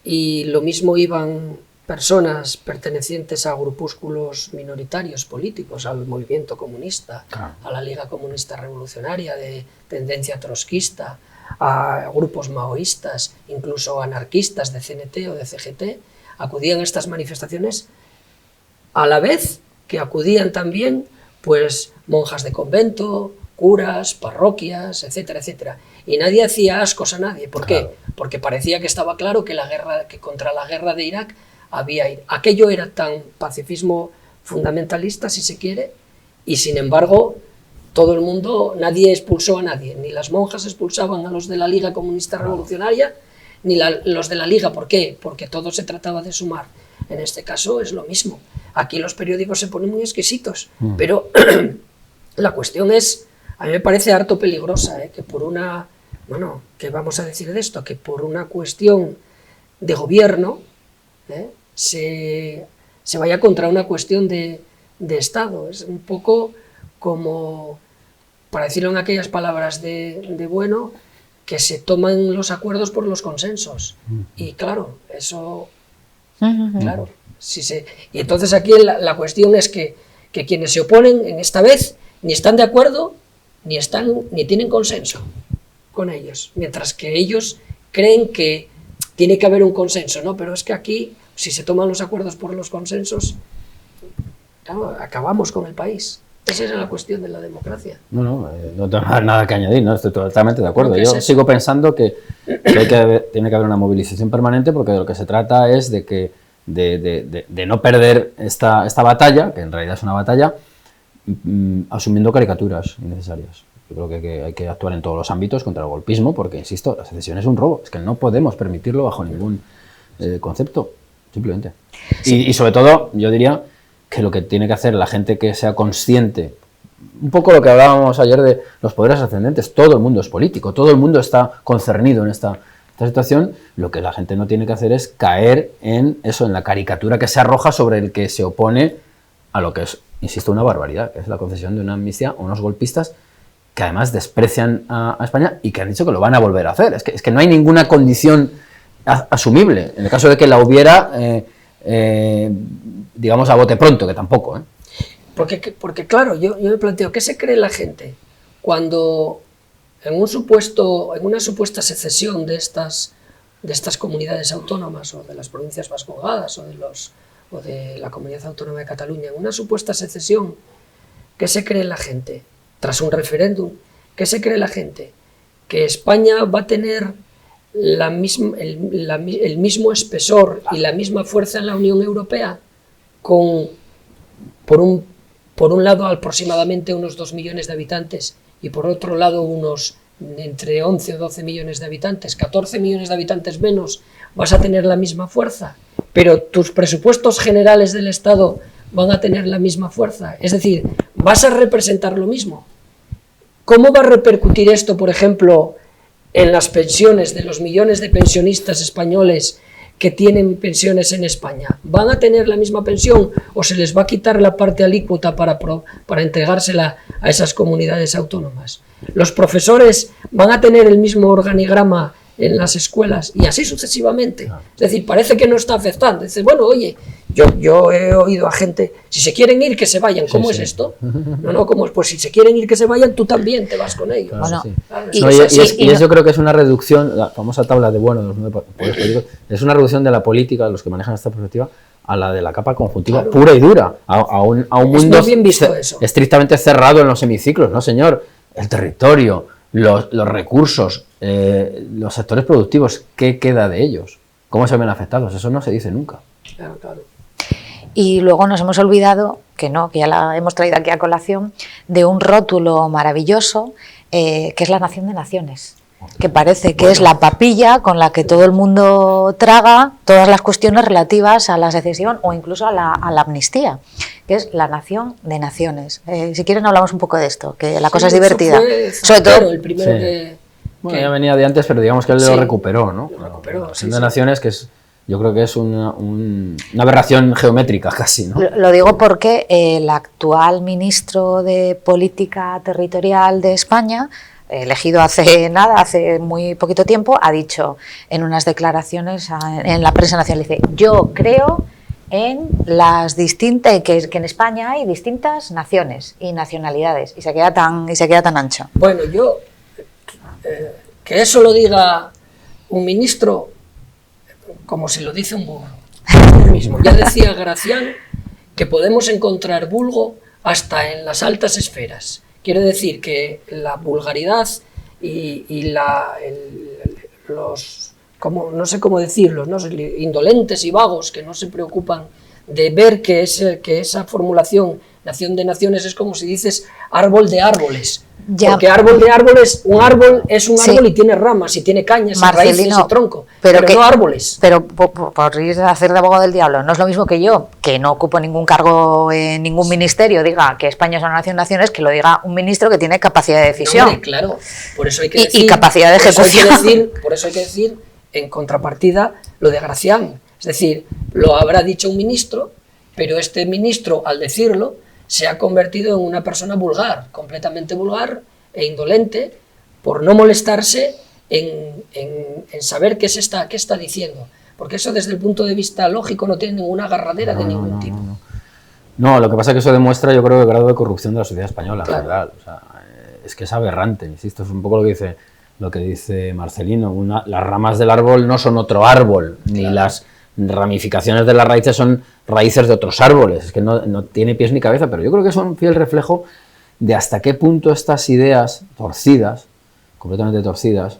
y lo mismo iban personas pertenecientes a grupúsculos minoritarios políticos, al movimiento comunista, a la Liga Comunista Revolucionaria de tendencia trotskista, a grupos maoístas, incluso anarquistas de CNT o de CGT, acudían a estas manifestaciones a la vez que acudían también pues monjas de convento, curas, parroquias, etcétera, etcétera. Y nadie hacía ascos a nadie. ¿Por qué? Porque parecía que estaba claro que contra la guerra de Irak aquello era tan pacifismo fundamentalista, si se quiere, y sin embargo todo el mundo, nadie expulsó a nadie, ni las monjas expulsaban a los de la Liga Comunista Revolucionaria, ni los de la Liga. ¿Por qué? Porque todo se trataba de sumar. En este caso es lo mismo. Aquí los periódicos se ponen muy exquisitos, pero la cuestión es, a mí me parece harto peligrosa, que por una, bueno, ¿qué vamos a decir de esto? Que por una cuestión de gobierno se vaya contra una cuestión de Estado. Es un poco como, para decirlo en aquellas palabras de Bueno, que se toman los acuerdos por los consensos. Y claro, eso... Claro, y entonces aquí la cuestión es que quienes se oponen en esta vez ni están de acuerdo ni tienen consenso con ellos, mientras que ellos creen que tiene que haber un consenso, ¿no? Pero es que aquí, si se toman los acuerdos por los consensos, claro, acabamos con el país. Esa es la cuestión de la democracia. No tengo nada que añadir, ¿no? Estoy totalmente de acuerdo. Yo sigo pensando que tiene que haber una movilización permanente, porque de lo que se trata es de no perder esta batalla, que en realidad es una batalla, asumiendo caricaturas innecesarias. Yo creo que hay que actuar en todos los ámbitos contra el golpismo, porque, insisto, la secesión es un robo. Es que no podemos permitirlo bajo ningún concepto, simplemente. Y sobre todo, yo diría que lo que tiene que hacer la gente que sea consciente, un poco lo que hablábamos ayer de los poderes ascendentes, todo el mundo es político, todo el mundo está concernido en esta situación. Lo que la gente no tiene que hacer es caer en eso, en la caricatura que se arroja sobre el que se opone a lo que es, insisto, una barbaridad, que es la concesión de una amnistía a unos golpistas que además desprecian a España y que han dicho que lo van a volver a hacer. Es que no hay ninguna condición asumible. En el caso de que la hubiera, digamos, a bote pronto, que tampoco. Porque claro, yo me planteo, ¿qué se cree la gente cuando en una supuesta secesión de estas comunidades autónomas o de las provincias vascongadas o de la Comunidad Autónoma de Cataluña, en una supuesta secesión, ¿qué se cree la gente? Tras un referéndum, ¿qué se cree la gente? que España va a tener el mismo espesor y la misma fuerza en la Unión Europea, con, por un lado, aproximadamente unos 2 millones de habitantes, y por otro lado unos entre 11 o 12 millones de habitantes, 14 millones de habitantes menos, vas a tener la misma fuerza, pero tus presupuestos generales del Estado van a tener la misma fuerza, es decir, vas a representar lo mismo. ¿Cómo va a repercutir esto, por ejemplo, en las pensiones de los millones de pensionistas españoles que tienen pensiones en España? ¿Van a tener la misma pensión o se les va a quitar la parte alícuota para entregársela a esas comunidades autónomas? ¿Los profesores van a tener el mismo organigrama en las escuelas? Y así sucesivamente. Es decir, parece que no está afectando. Dice, bueno, oye, yo he oído a gente, si se quieren ir, que se vayan. ¿Cómo es esto? No, ¿cómo es? Pues si se quieren ir, que se vayan, tú también te vas con ellos. Claro, Bueno, yo creo que es una reducción, la famosa tabla de de los 9 poderes políticos, es una reducción de la política, de los que manejan esta perspectiva, a la de la capa conjuntiva, claro, pura y dura, a un mundo bien visto eso, estrictamente cerrado en los hemiciclos, ¿no, señor? El territorio, los recursos, los sectores productivos, ¿qué queda de ellos? ¿Cómo se ven afectados? Eso no se dice nunca. Claro, claro. Y luego nos hemos olvidado, que ya la hemos traído aquí a colación, de un rótulo maravilloso, que es la Nación de Naciones, que parece que es la papilla con la que todo el mundo traga todas las cuestiones relativas a la secesión o incluso a la amnistía, que es la Nación de Naciones. Si quieren hablamos un poco de esto, que la cosa es divertida. Sobre todo el primero que... Bueno, ya venía de antes, pero digamos que él lo recuperó, ¿no? Lo recuperó, la Nación de Naciones, que es... Yo creo que es una aberración geométrica casi, ¿no? Lo digo porque el actual ministro de Política Territorial de España, elegido hace muy poquito tiempo, ha dicho en unas declaraciones en la prensa nacional, dice, yo creo en las distintas, que en España hay distintas naciones y nacionalidades, y se queda tan ancho. Bueno, que eso lo diga un ministro, como si lo dice un burro. Mismo. Ya decía Gracián que podemos encontrar vulgo hasta en las altas esferas. Quiere decir que la vulgaridad y los, no sé cómo decirlos, ¿no? Indolentes y vagos que no se preocupan de ver que esa formulación Nación de Naciones es como si dices árbol de árboles. Ya. Porque árbol de árboles, un árbol es un árbol y tiene ramas y tiene cañas, raíces y tronco, pero no árboles. Pero por ir a hacer de abogado del diablo, no es lo mismo que yo, que no ocupo ningún cargo en ningún ministerio, diga que España es una nación de naciones, que lo diga un ministro que tiene capacidad de decisión. Hombre, claro, por eso hay que decir, y capacidad de ejecución. Por eso hay que decir, en contrapartida, lo de Gracián. Es decir, lo habrá dicho un ministro, pero este ministro, al decirlo, se ha convertido en una persona vulgar, completamente vulgar e indolente, por no molestarse en saber qué está diciendo. Porque eso desde el punto de vista lógico no tiene ninguna agarradera de ningún tipo. No, lo que pasa es que eso demuestra, yo creo, el grado de corrupción de la sociedad española, claro. En general. O sea, es que es aberrante, insisto, es un poco lo que dice Marcelino. Las ramas del árbol no son otro árbol, ni las ramificaciones de las raíces son raíces de otros árboles, es que no tiene pies ni cabeza, pero yo creo que es un fiel reflejo de hasta qué punto estas ideas torcidas, completamente torcidas,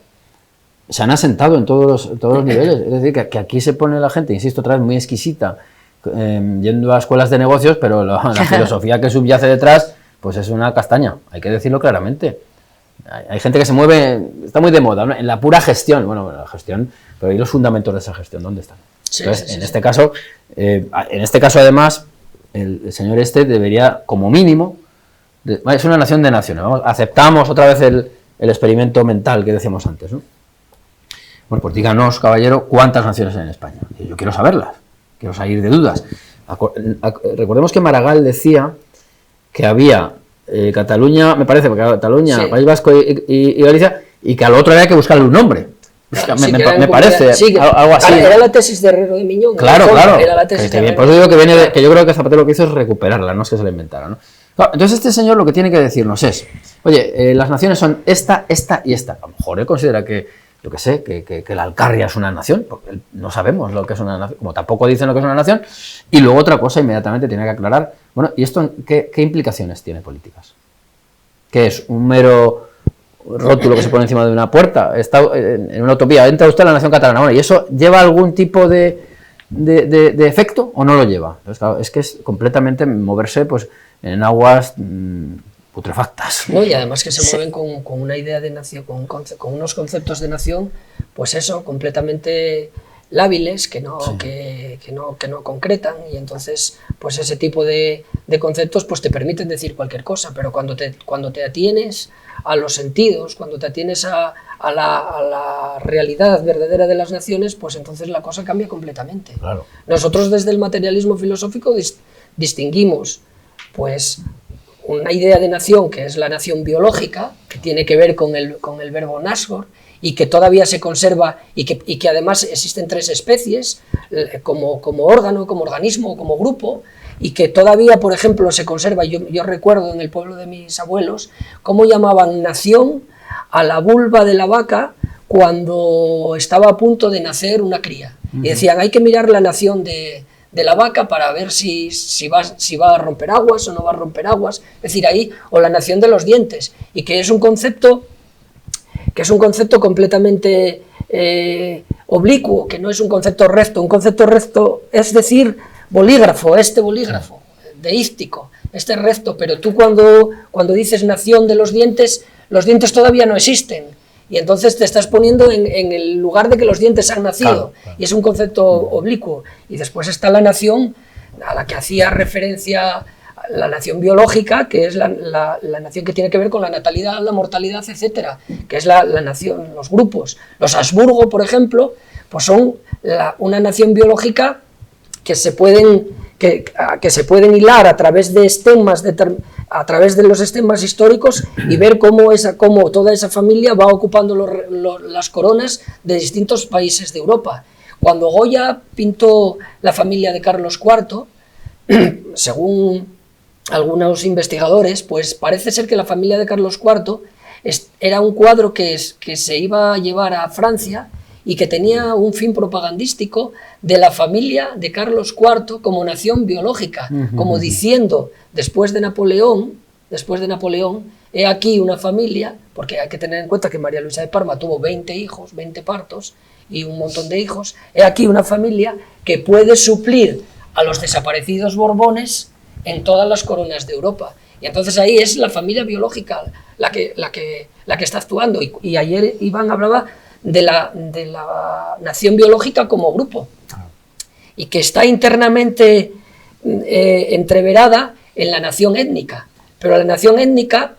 se han asentado en todos los niveles. Es decir, que aquí se pone la gente, insisto otra vez, muy exquisita, yendo a escuelas de negocios, pero la filosofía que subyace detrás, pues es una castaña, hay que decirlo claramente. Hay gente que se mueve, está muy de moda, ¿no? En la pura gestión, la gestión, pero ¿y los fundamentos de esa gestión dónde están? Entonces, en este caso además, el señor debería, como mínimo, es una nación de naciones, aceptamos otra vez el experimento mental que decíamos antes, ¿no? Bueno, pues díganos, caballero, cuántas naciones hay en España. Yo quiero saberlas, quiero salir de dudas. Recordemos que Maragall decía que había Cataluña, me parece, Cataluña, País Vasco y Galicia, y que al otro había que buscarle un nombre. Me parece, algo así. Era la tesis de Herrero de Miñón. Claro. Era la tesis de por eso digo que yo creo que Zapatero lo que hizo es recuperarla, no es que se la inventara, ¿no? Claro, entonces este señor lo que tiene que decirnos es, oye, las naciones son esta y esta. A lo mejor él considera que la Alcarria es una nación, porque no sabemos lo que es una nación, como tampoco dicen lo que es una nación, y luego otra cosa inmediatamente tiene que aclarar, bueno, ¿y esto qué implicaciones tiene políticas? ¿Qué es? ¿Un mero rótulo que se pone encima de una puerta, está en una utopía, entra usted a la nación catalana, bueno, ¿y eso lleva algún tipo de efecto o no lo lleva? Entonces, claro, es que es completamente moverse pues en aguas putrefactas. No, y además que se mueven con una idea de nación, con unos conceptos de nación, pues eso, completamente lábiles, que no concretan, y entonces pues ese tipo de conceptos pues te permiten decir cualquier cosa, pero cuando te atienes a los sentidos, cuando te atienes a la realidad verdadera de las naciones, pues entonces la cosa cambia completamente. Claro. Nosotros desde el materialismo filosófico distinguimos pues una idea de nación que es la nación biológica, que tiene que ver con el verbo nasgor, y que todavía se conserva, y que además existen 3 especies, como órgano, como organismo, como grupo, y que todavía, por ejemplo, se conserva. Yo recuerdo en el pueblo de mis abuelos cómo llamaban nación a la vulva de la vaca cuando estaba a punto de nacer una cría. Y decían, hay que mirar la nación de la vaca para ver si va a romper aguas o no va a romper aguas, es decir, ahí, o la nación de los dientes, y que es un concepto completamente oblicuo, que no es un concepto recto, es decir, bolígrafo, deístico, recto, pero tú cuando dices nación de los dientes todavía no existen, y entonces te estás poniendo en el lugar de que los dientes han nacido, claro. Y es un concepto oblicuo. Y después está la nación a la que hacía referencia la nación biológica, que es la nación que tiene que ver con la natalidad, la mortalidad, etcétera, que es la nación, los grupos. Los Habsburgo, por ejemplo, pues son una nación biológica que se pueden hilar a través de estemas, a través de los estemas históricos, y ver cómo toda esa familia va ocupando las coronas de distintos países de Europa. Cuando Goya pintó la familia de Carlos IV, según algunos investigadores, pues parece ser que la familia de Carlos IV era un cuadro que se iba a llevar a Francia y que tenía un fin propagandístico de la familia de Carlos IV como nación biológica, como diciendo, después de Napoleón, he aquí una familia, porque hay que tener en cuenta que María Luisa de Parma tuvo 20 hijos, 20 partos y un montón de hijos, he aquí una familia que puede suplir a los desaparecidos Borbones en todas las coronas de Europa. Y entonces ahí es la familia biológica la que está actuando. Y ayer Iván hablaba de la nación biológica como grupo, y que está internamente entreverada en la nación étnica. Pero la nación étnica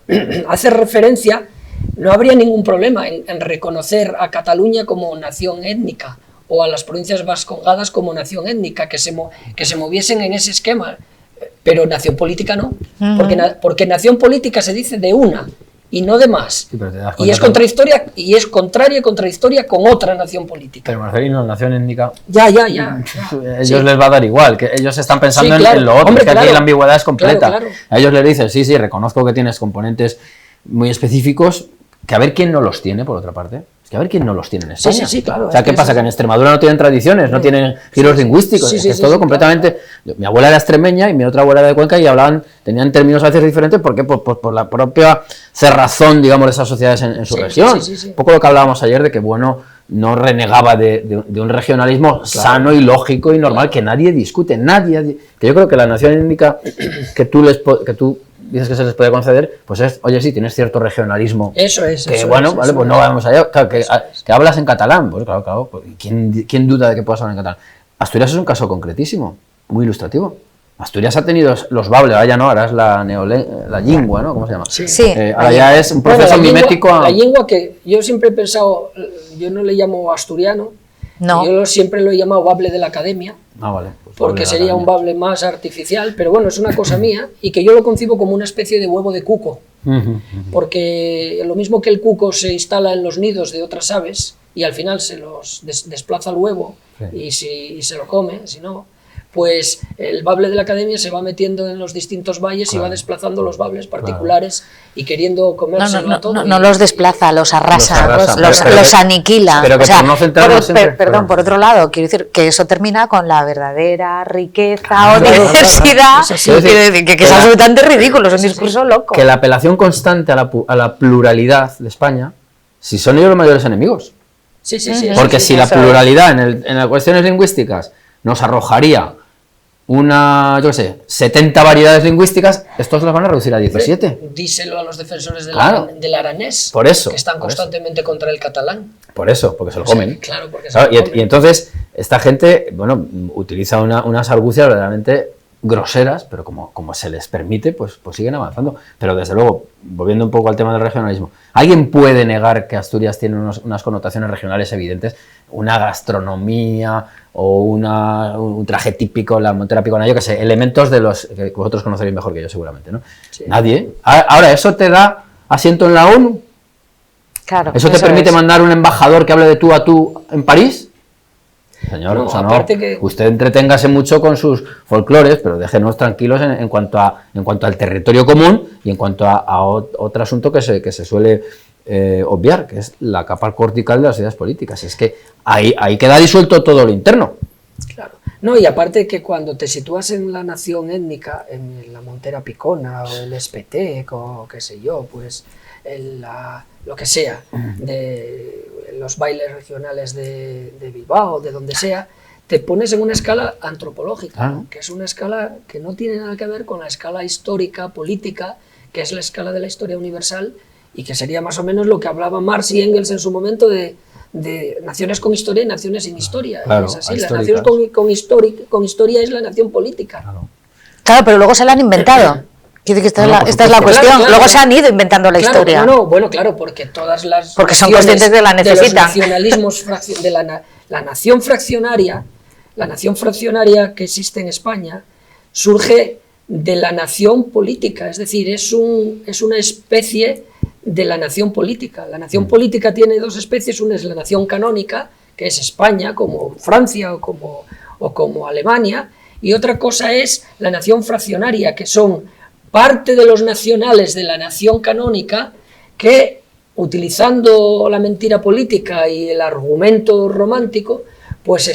hace referencia, no habría ningún problema en reconocer a Cataluña como nación étnica, o a las provincias vascongadas como nación étnica, que se moviesen en ese esquema. Pero nación política no, porque nación política se dice de una y no de más, sí, y es contradictoria, y es contraria y contradictoria con otra nación política. Pero Marcelino, nación étnica, ya. Ellos les va a dar igual, que ellos están pensando en lo otro. Hombre, que aquí la ambigüedad es completa. Claro. A ellos les dicen, sí, reconozco que tienes componentes muy específicos, que a ver quién no los tiene, por otra parte. Que a ver quién no los tiene en España. Sí, claro. O sea, ¿qué pasa? Que en Extremadura no tienen tradiciones, no tienen giros lingüísticos, es todo completamente... Claro. Mi abuela era extremeña y mi otra abuela era de Cuenca, y tenían términos a veces diferentes, ¿por qué? Por la propia cerrazón, digamos, de esas sociedades en su región. Un poco lo que hablábamos ayer de que, bueno, no renegaba de un regionalismo sano y lógico y normal, que nadie discute, que yo creo que la nación étnica que tú dices que se les puede conceder, pues es, oye, sí, tienes cierto regionalismo. Eso es. Que bueno, vale, pues no vamos allá. Claro, que hablas en catalán, pues claro. Pues, ¿quién duda de que puedas hablar en catalán? Asturias es un caso concretísimo, muy ilustrativo. Asturias ha tenido los bables, ahora ya no, ahora es la lingua, ¿no? ¿Cómo se llama? Sí. Ahora ya es un proceso mimético. La lingua, que yo siempre he pensado, yo no le llamo asturiano, yo siempre lo he llamado bable de la academia. Vale. Porque sería un bable más artificial, pero bueno, es una cosa mía, y que yo lo concibo como una especie de huevo de cuco, porque lo mismo que el cuco se instala en los nidos de otras aves y al final se los desplaza el huevo y se lo come, si no, pues el bable de la academia se va metiendo en los distintos valles y va desplazando los bables particulares y queriendo comérselo a todo. No los desplaza, los arrasa, Los los aniquila. Pero que por no centrarnos siempre... Perdón, por otro lado, quiero decir que eso termina con la verdadera riqueza o diversidad. Quiero decir que es absolutamente ridículo, es un discurso loco. Que la apelación constante a la pluralidad de España, si son ellos los mayores enemigos. Sí. Porque si la pluralidad en las cuestiones lingüísticas nos arrojaría yo qué sé, 70 variedades lingüísticas, estos las van a reducir a 17. Díselo a los defensores del aranés, por eso, que están constantemente contra el catalán. Por eso, porque se lo comen. Claro, porque se lo comen. Y entonces, esta gente, bueno, utiliza unas argucias verdaderamente groseras, pero como se les permite, pues siguen avanzando. Pero desde luego, volviendo un poco al tema del regionalismo, ¿alguien puede negar que Asturias tiene unas connotaciones regionales evidentes? Una gastronomía o un traje típico, la montera picona, yo qué sé, elementos de los que vosotros conoceréis mejor que yo seguramente, ¿no? Sí. Nadie. Ahora, ¿eso te da asiento en la ONU? Claro. ¿Eso te permite mandar un embajador que hable de tú a tú en París? Señor, no, aparte que... usted entreténgase mucho con sus folclores, pero déjenos tranquilos en cuanto al territorio común y en cuanto a otro asunto que se suele obviar, que es la capa cortical de las ideas políticas. Es que ahí queda disuelto todo lo interno. Claro. No, y aparte que cuando te sitúas en la nación étnica, en la montera picona o el espetec o qué sé yo, pues lo que sea, de los bailes regionales de Bilbao, de donde sea, te pones en una escala antropológica, que es una escala que no tiene nada que ver con la escala histórica, política, que es la escala de la historia universal y que sería más o menos lo que hablaba Marx y Engels en su momento de naciones con historia y naciones sin historia. Claro, es así, las naciones con historia es la nación política. Claro, pero luego se la han inventado. Quiere decir que esta es la cuestión. Claro, luego se han ido inventando la historia. Bueno, claro, porque todas las porque son conscientes de la necesitan. De los nacionalismos de la nación fraccionaria, que existe en España, surge de la nación política, es decir, es una especie de la nación política. La nación política tiene dos especies, una es la nación canónica, que es España, como Francia o como Alemania, y otra cosa es la nación fraccionaria, que son parte de los nacionales de la nación canónica que, utilizando la mentira política y el argumento romántico, pues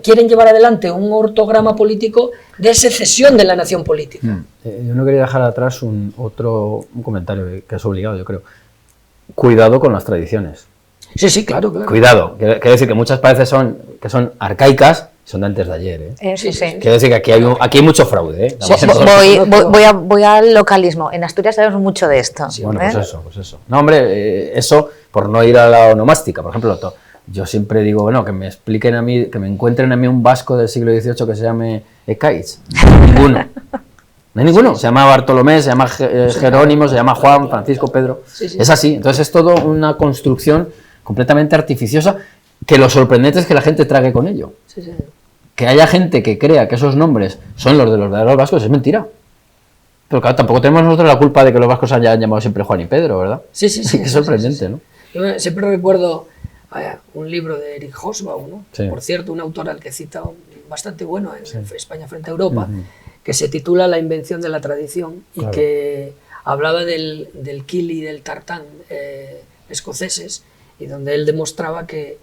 quieren llevar adelante un ortograma político de secesión de la nación política. Yo no quería dejar atrás un comentario que es obligado, yo creo. Cuidado con las tradiciones. Sí, claro. Cuidado. Quiero decir que muchas parece que son arcaicas, son de antes de ayer. Sí. Quiero decir que aquí hay mucho fraude. Voy al localismo. En Asturias sabemos mucho de esto. Sí, bueno, pues eso. No, hombre, eso por no ir a la onomástica. Por ejemplo, yo siempre digo, bueno, que me expliquen a mí, que me encuentren a mí un vasco del siglo XVIII que se llame Ecaiz. Ninguno. No hay ninguno. Se llama Bartolomé, se llama Jerónimo, se llama Juan, Francisco, Pedro. Sí. Es así. Entonces es todo una construcción completamente artificiosa, que lo sorprendente es que la gente trague con ello. Sí. Que haya gente que crea que esos nombres son los de los verdaderos vascos es mentira. Pero claro, tampoco tenemos nosotros la culpa de que los vascos hayan llamado siempre Juan y Pedro, ¿verdad? Sí. Es sorprendente, ¿no? Yo siempre recuerdo un libro de Erich Hobsbawm, ¿no? Sí. Por cierto, un autor al que cita bastante bueno en España frente a Europa, que se titula La invención de la tradición y que hablaba del Kili y del tartán escoceses, y donde él demostraba que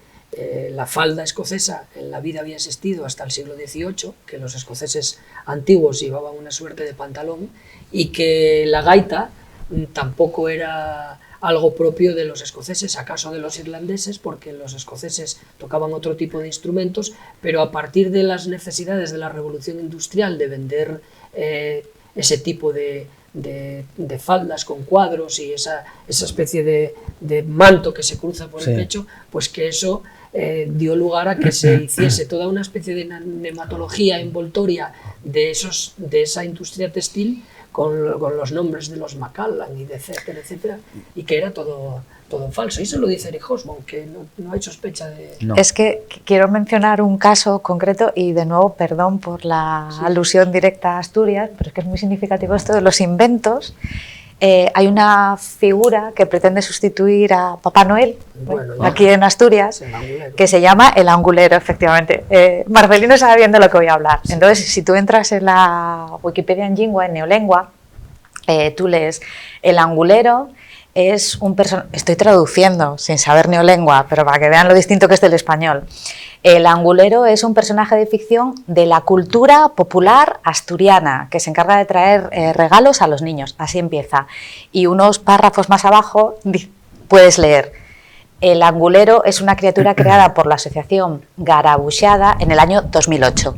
la falda escocesa en la vida había existido hasta el siglo XVIII, que los escoceses antiguos llevaban una suerte de pantalón y que la gaita tampoco era algo propio de los escoceses, acaso de los irlandeses, porque los escoceses tocaban otro tipo de instrumentos, pero a partir de las necesidades de la revolución industrial de vender ese tipo de faldas con cuadros y esa especie de manto que se cruza por el pecho, pues que eso dio lugar a que se hiciese toda una especie de nematología envoltoria de esa industria textil con los nombres de los Macallan y de etcétera, y que era todo falso. Y eso lo dice Erich Hobsbawm, que no hay sospecha de... No. Es que quiero mencionar un caso concreto y de nuevo, perdón por la alusión directa a Asturias, pero es que es muy significativo esto de los inventos. hay una figura que pretende sustituir a Papá Noel, aquí en Asturias, que se llama el angulero, efectivamente. Marcelino sabe bien de lo que voy a hablar. Sí. Entonces, si tú entras en la Wikipedia en Lingua, en Neolengua, tú lees el angulero. Es un personaje, estoy traduciendo sin saber neolengua, pero para que vean lo distinto que es del español. El angulero es un personaje de ficción de la cultura popular asturiana que se encarga de traer regalos a los niños. Así empieza. Y unos párrafos más abajo puedes leer: el angulero es una criatura creada por la asociación Garabuxada en el año 2008.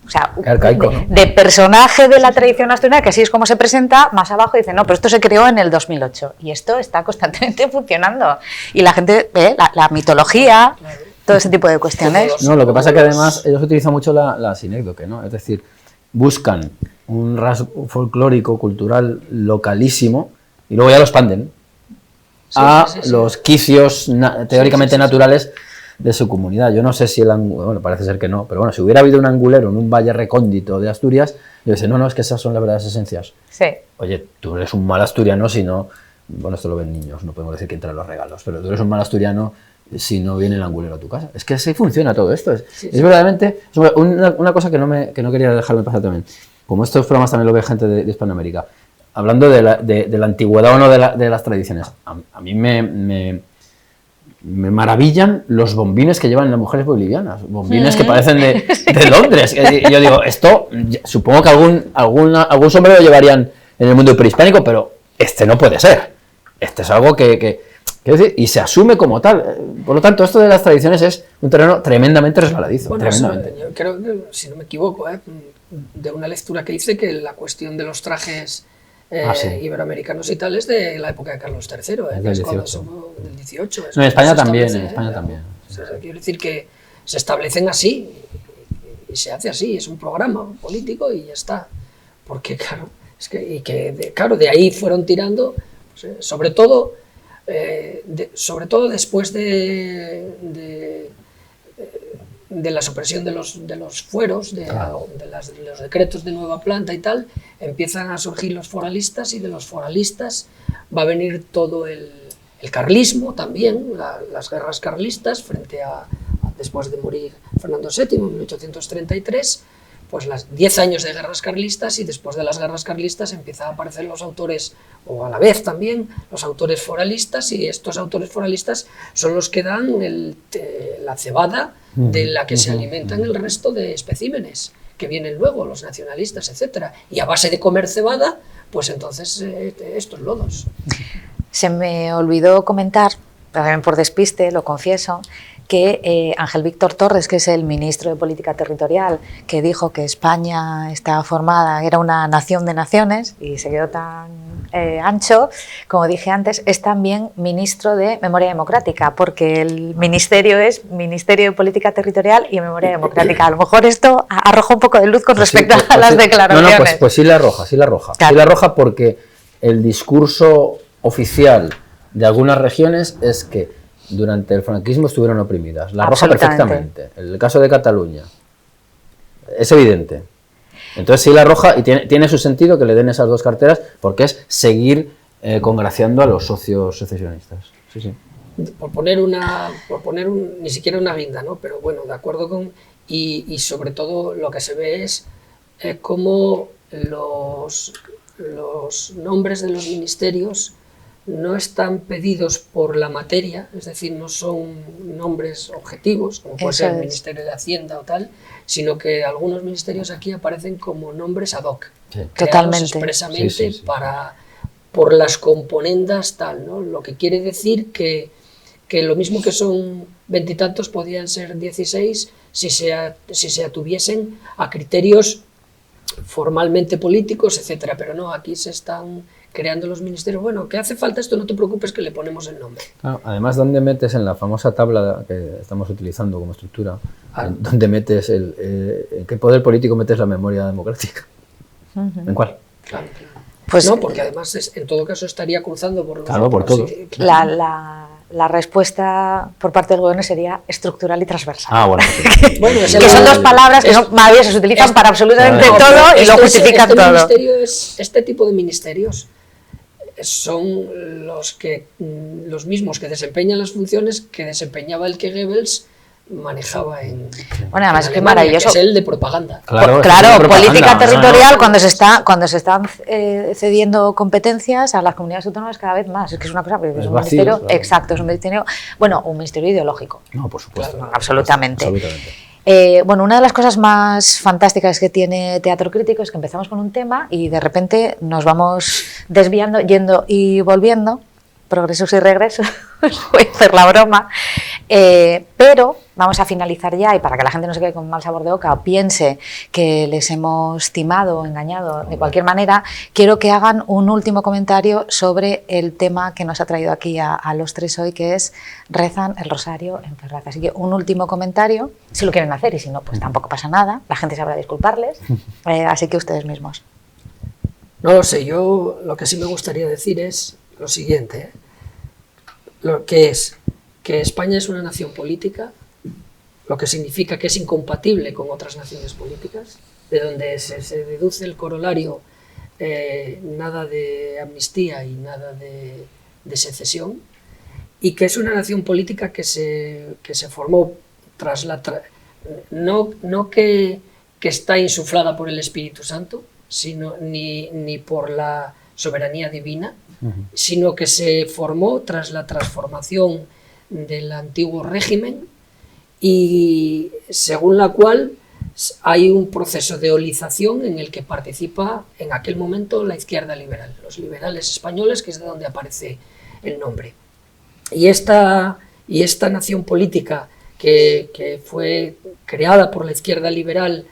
O sea, arcaico, ¿no? De personaje de la tradición asturiana, que así es como se presenta, más abajo dice, no, pero esto se creó en el 2008. Y esto está constantemente funcionando. Y la gente ve la mitología, todo ese tipo de cuestiones. No, lo que pasa es que además ellos utilizan mucho la sinécdoque, ¿no? Es decir, buscan un rasgo folclórico, cultural, localísimo, y luego ya lo expanden a los quicios teóricamente naturales de su comunidad. Yo no sé si bueno, parece ser que no, pero bueno, si hubiera habido un angulero en un valle recóndito de Asturias, yo dice, no, es que esas son las verdaderas esencias. Sí. Oye, tú eres un mal asturiano si no, bueno, esto lo ven niños, no podemos decir que entran los regalos, pero tú eres un mal asturiano si no viene el angulero a tu casa. Es que así funciona todo esto. Es verdaderamente una cosa que no quería dejarme pasar también. Como estos programas también lo ve gente de Hispanoamérica, hablando de la antigüedad o no de las tradiciones, a mí me maravillan los bombines que llevan las mujeres bolivianas, bombines que parecen de Londres. Y yo digo, esto, supongo que algún sombrero llevarían en el mundo prehispánico, pero este no puede ser. Este es algo que quiero decir, y se asume como tal. Por lo tanto, esto de las tradiciones es un terreno tremendamente resbaladizo. Bueno, tremendamente. Yo creo que, si no me equivoco, de una lectura que hice, que la cuestión de los trajes iberoamericanos y tal es de la época de Carlos III, del 18. Del 18. No, en España también, también. O sea, quiero decir que se establecen así y se hace así, es un programa político y ya está. Porque claro, de ahí fueron tirando, pues, sobre todo después de la supresión de los fueros, de los decretos de nueva planta y tal, empiezan a surgir los foralistas, y de los foralistas va a venir todo el carlismo también, las guerras carlistas, después de morir Fernando VII en 1833, pues 10 años de guerras carlistas, y después de las guerras carlistas empiezan a aparecer los autores, o a la vez también, los autores foralistas, y estos autores foralistas son los que dan la cebada de la que se alimentan el resto de especímenes que vienen luego, los nacionalistas, etcétera. Y a base de comer cebada, pues entonces estos lodos. Se me olvidó comentar, también por despiste, lo confieso, que Ángel Víctor Torres, que es el ministro de Política Territorial, que dijo que España estaba formada, era una nación de naciones, y se quedó tan ancho, como dije antes, es también ministro de Memoria Democrática, porque el ministerio es Ministerio de Política Territorial y Memoria Democrática. A lo mejor esto arroja un poco de luz con respecto a las declaraciones. No, pues sí la arroja. Claro. Sí la arroja, porque el discurso oficial de algunas regiones es que durante el franquismo estuvieron oprimidas. La arroja perfectamente. El caso de Cataluña es evidente. Entonces sí la arroja, y tiene su sentido que le den esas dos carteras, porque es seguir congraciando a los socios secesionistas. Sí. Por poner ni siquiera una guinda, ¿no? Pero bueno, de acuerdo con... Y sobre todo lo que se ve es cómo los nombres de los ministerios no están pedidos por la materia, es decir, no son nombres objetivos, como puede ser el Ministerio de Hacienda o tal, sino que algunos ministerios aquí aparecen como nombres ad hoc, totalmente, expresamente por las componendas tal, ¿no? Lo que quiere decir que lo mismo que son 20 y tantos, podían ser 16 si se atuviesen a criterios formalmente políticos, etcétera, pero no, aquí se están creando los ministerios. Bueno, ¿qué hace falta esto? No te preocupes, que le ponemos el nombre. Claro, además, ¿dónde metes en la famosa tabla que estamos utilizando como estructura? ¿Dónde metes en qué poder político metes la memoria democrática? ¿En cuál? Claro. Pues no, porque además en todo caso estaría cruzando por los... Claro, por todos. Sí, claro. La respuesta por parte del gobierno sería estructural y transversal. Bueno. Que son dos palabras que son maravillosas, se utilizan para absolutamente todo y lo justifican todo. Este tipo de ministerios son los mismos que desempeñan las funciones que desempeñaba el que Goebbels manejaba en bueno, además en que Alemania, maravilloso. Que es el de propaganda. Claro, política territorial cuando se están cediendo competencias a las comunidades autónomas cada vez más. Es que es una cosa, es un vacío, ministerio, claro. Exacto, es un ministerio, bueno, un ministerio ideológico. No, por supuesto. Claro, absolutamente. Absolutamente. Bueno, una de las cosas más fantásticas que tiene Teatro Crítico es que empezamos con un tema y de repente nos vamos desviando, yendo y volviendo, progresos y regresos, voy a hacer la broma, pero vamos a finalizar ya, y para que la gente no se quede con mal sabor de boca o piense que les hemos timado o engañado de cualquier manera, quiero que hagan un último comentario sobre el tema que nos ha traído aquí a los tres hoy, que es rezan el rosario en Ferraz. Así que un último comentario, si lo quieren hacer, y si no, pues tampoco pasa nada, la gente sabrá disculparles, así que ustedes mismos. No lo sé, yo lo que sí me gustaría decir es lo siguiente, lo que es que España es una nación política, lo que significa que es incompatible con otras naciones políticas, de donde se deduce el corolario, nada de amnistía y nada de secesión, y que es una nación política que se formó tras no que está insuflada por el Espíritu Santo, sino ni por la soberanía divina, sino que se formó tras la transformación del antiguo régimen, y según la cual hay un proceso de olización en el que participa en aquel momento la izquierda liberal, los liberales españoles, que es de donde aparece el nombre. Y esta nación política que fue creada por la izquierda liberal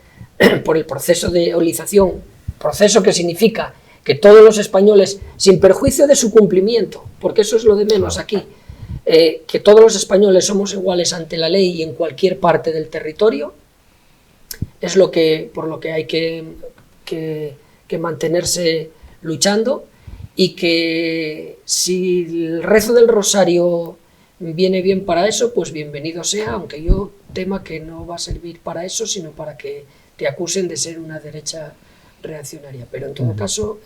por el proceso de olización, proceso que significa que todos los españoles, sin perjuicio de su cumplimiento, porque eso es lo de menos aquí, que todos los españoles somos iguales ante la ley y en cualquier parte del territorio, es por lo que hay que mantenerse luchando, y que si el rezo del rosario viene bien para eso, pues bienvenido sea, aunque yo tema que no va a servir para eso, sino para que te acusen de ser una derecha reaccionaria. Pero en todo caso,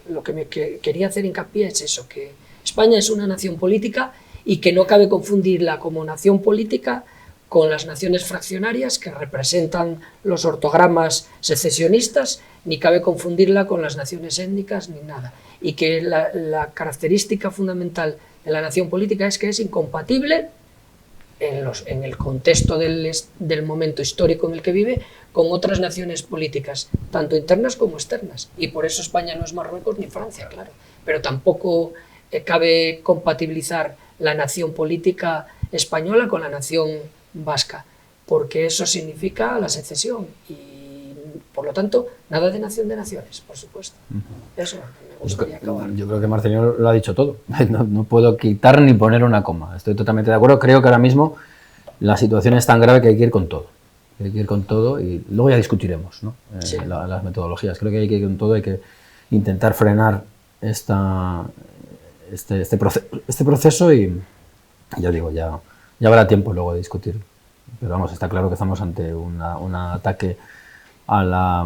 lo que quería hacer hincapié es eso, que España es una nación política y que no cabe confundirla como nación política con las naciones fraccionarias que representan los ortogramas secesionistas, ni cabe confundirla con las naciones étnicas ni nada. Y que la característica fundamental de la nación política es que es incompatible en el contexto del momento histórico en el que vive con otras naciones políticas, tanto internas como externas. Y por eso España no es Marruecos ni Francia, claro. Pero tampoco cabe compatibilizar la nación política española con la nación vasca, porque eso significa la secesión y, por lo tanto, nada de nación de naciones, por supuesto. Eso me gustaría acabar. Yo creo que Marcelino lo ha dicho todo. No puedo quitar ni poner una coma. Estoy totalmente de acuerdo. Creo que ahora mismo la situación es tan grave que hay que ir con todo. Hay que ir con todo y luego ya discutiremos, ¿no? Sí. Las metodologías. Creo que hay que ir con todo, hay que intentar frenar este proceso y ya digo, ya habrá tiempo luego de discutir. Pero vamos, está claro que estamos ante un ataque a la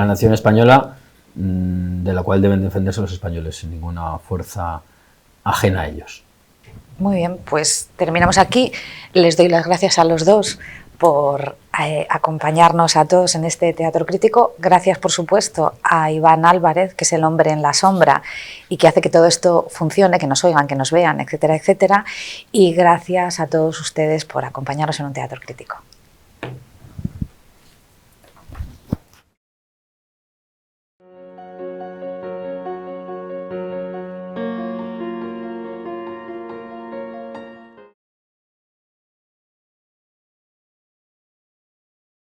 nación española, de la cual deben defenderse los españoles sin ninguna fuerza ajena a ellos. Muy bien, pues terminamos aquí. Les doy las gracias a los dos por acompañarnos a todos en este Teatro Crítico. Gracias, por supuesto, a Iván Álvarez, que es el hombre en la sombra y que hace que todo esto funcione, que nos oigan, que nos vean, etcétera, etcétera. Y gracias a todos ustedes por acompañarnos en un Teatro Crítico.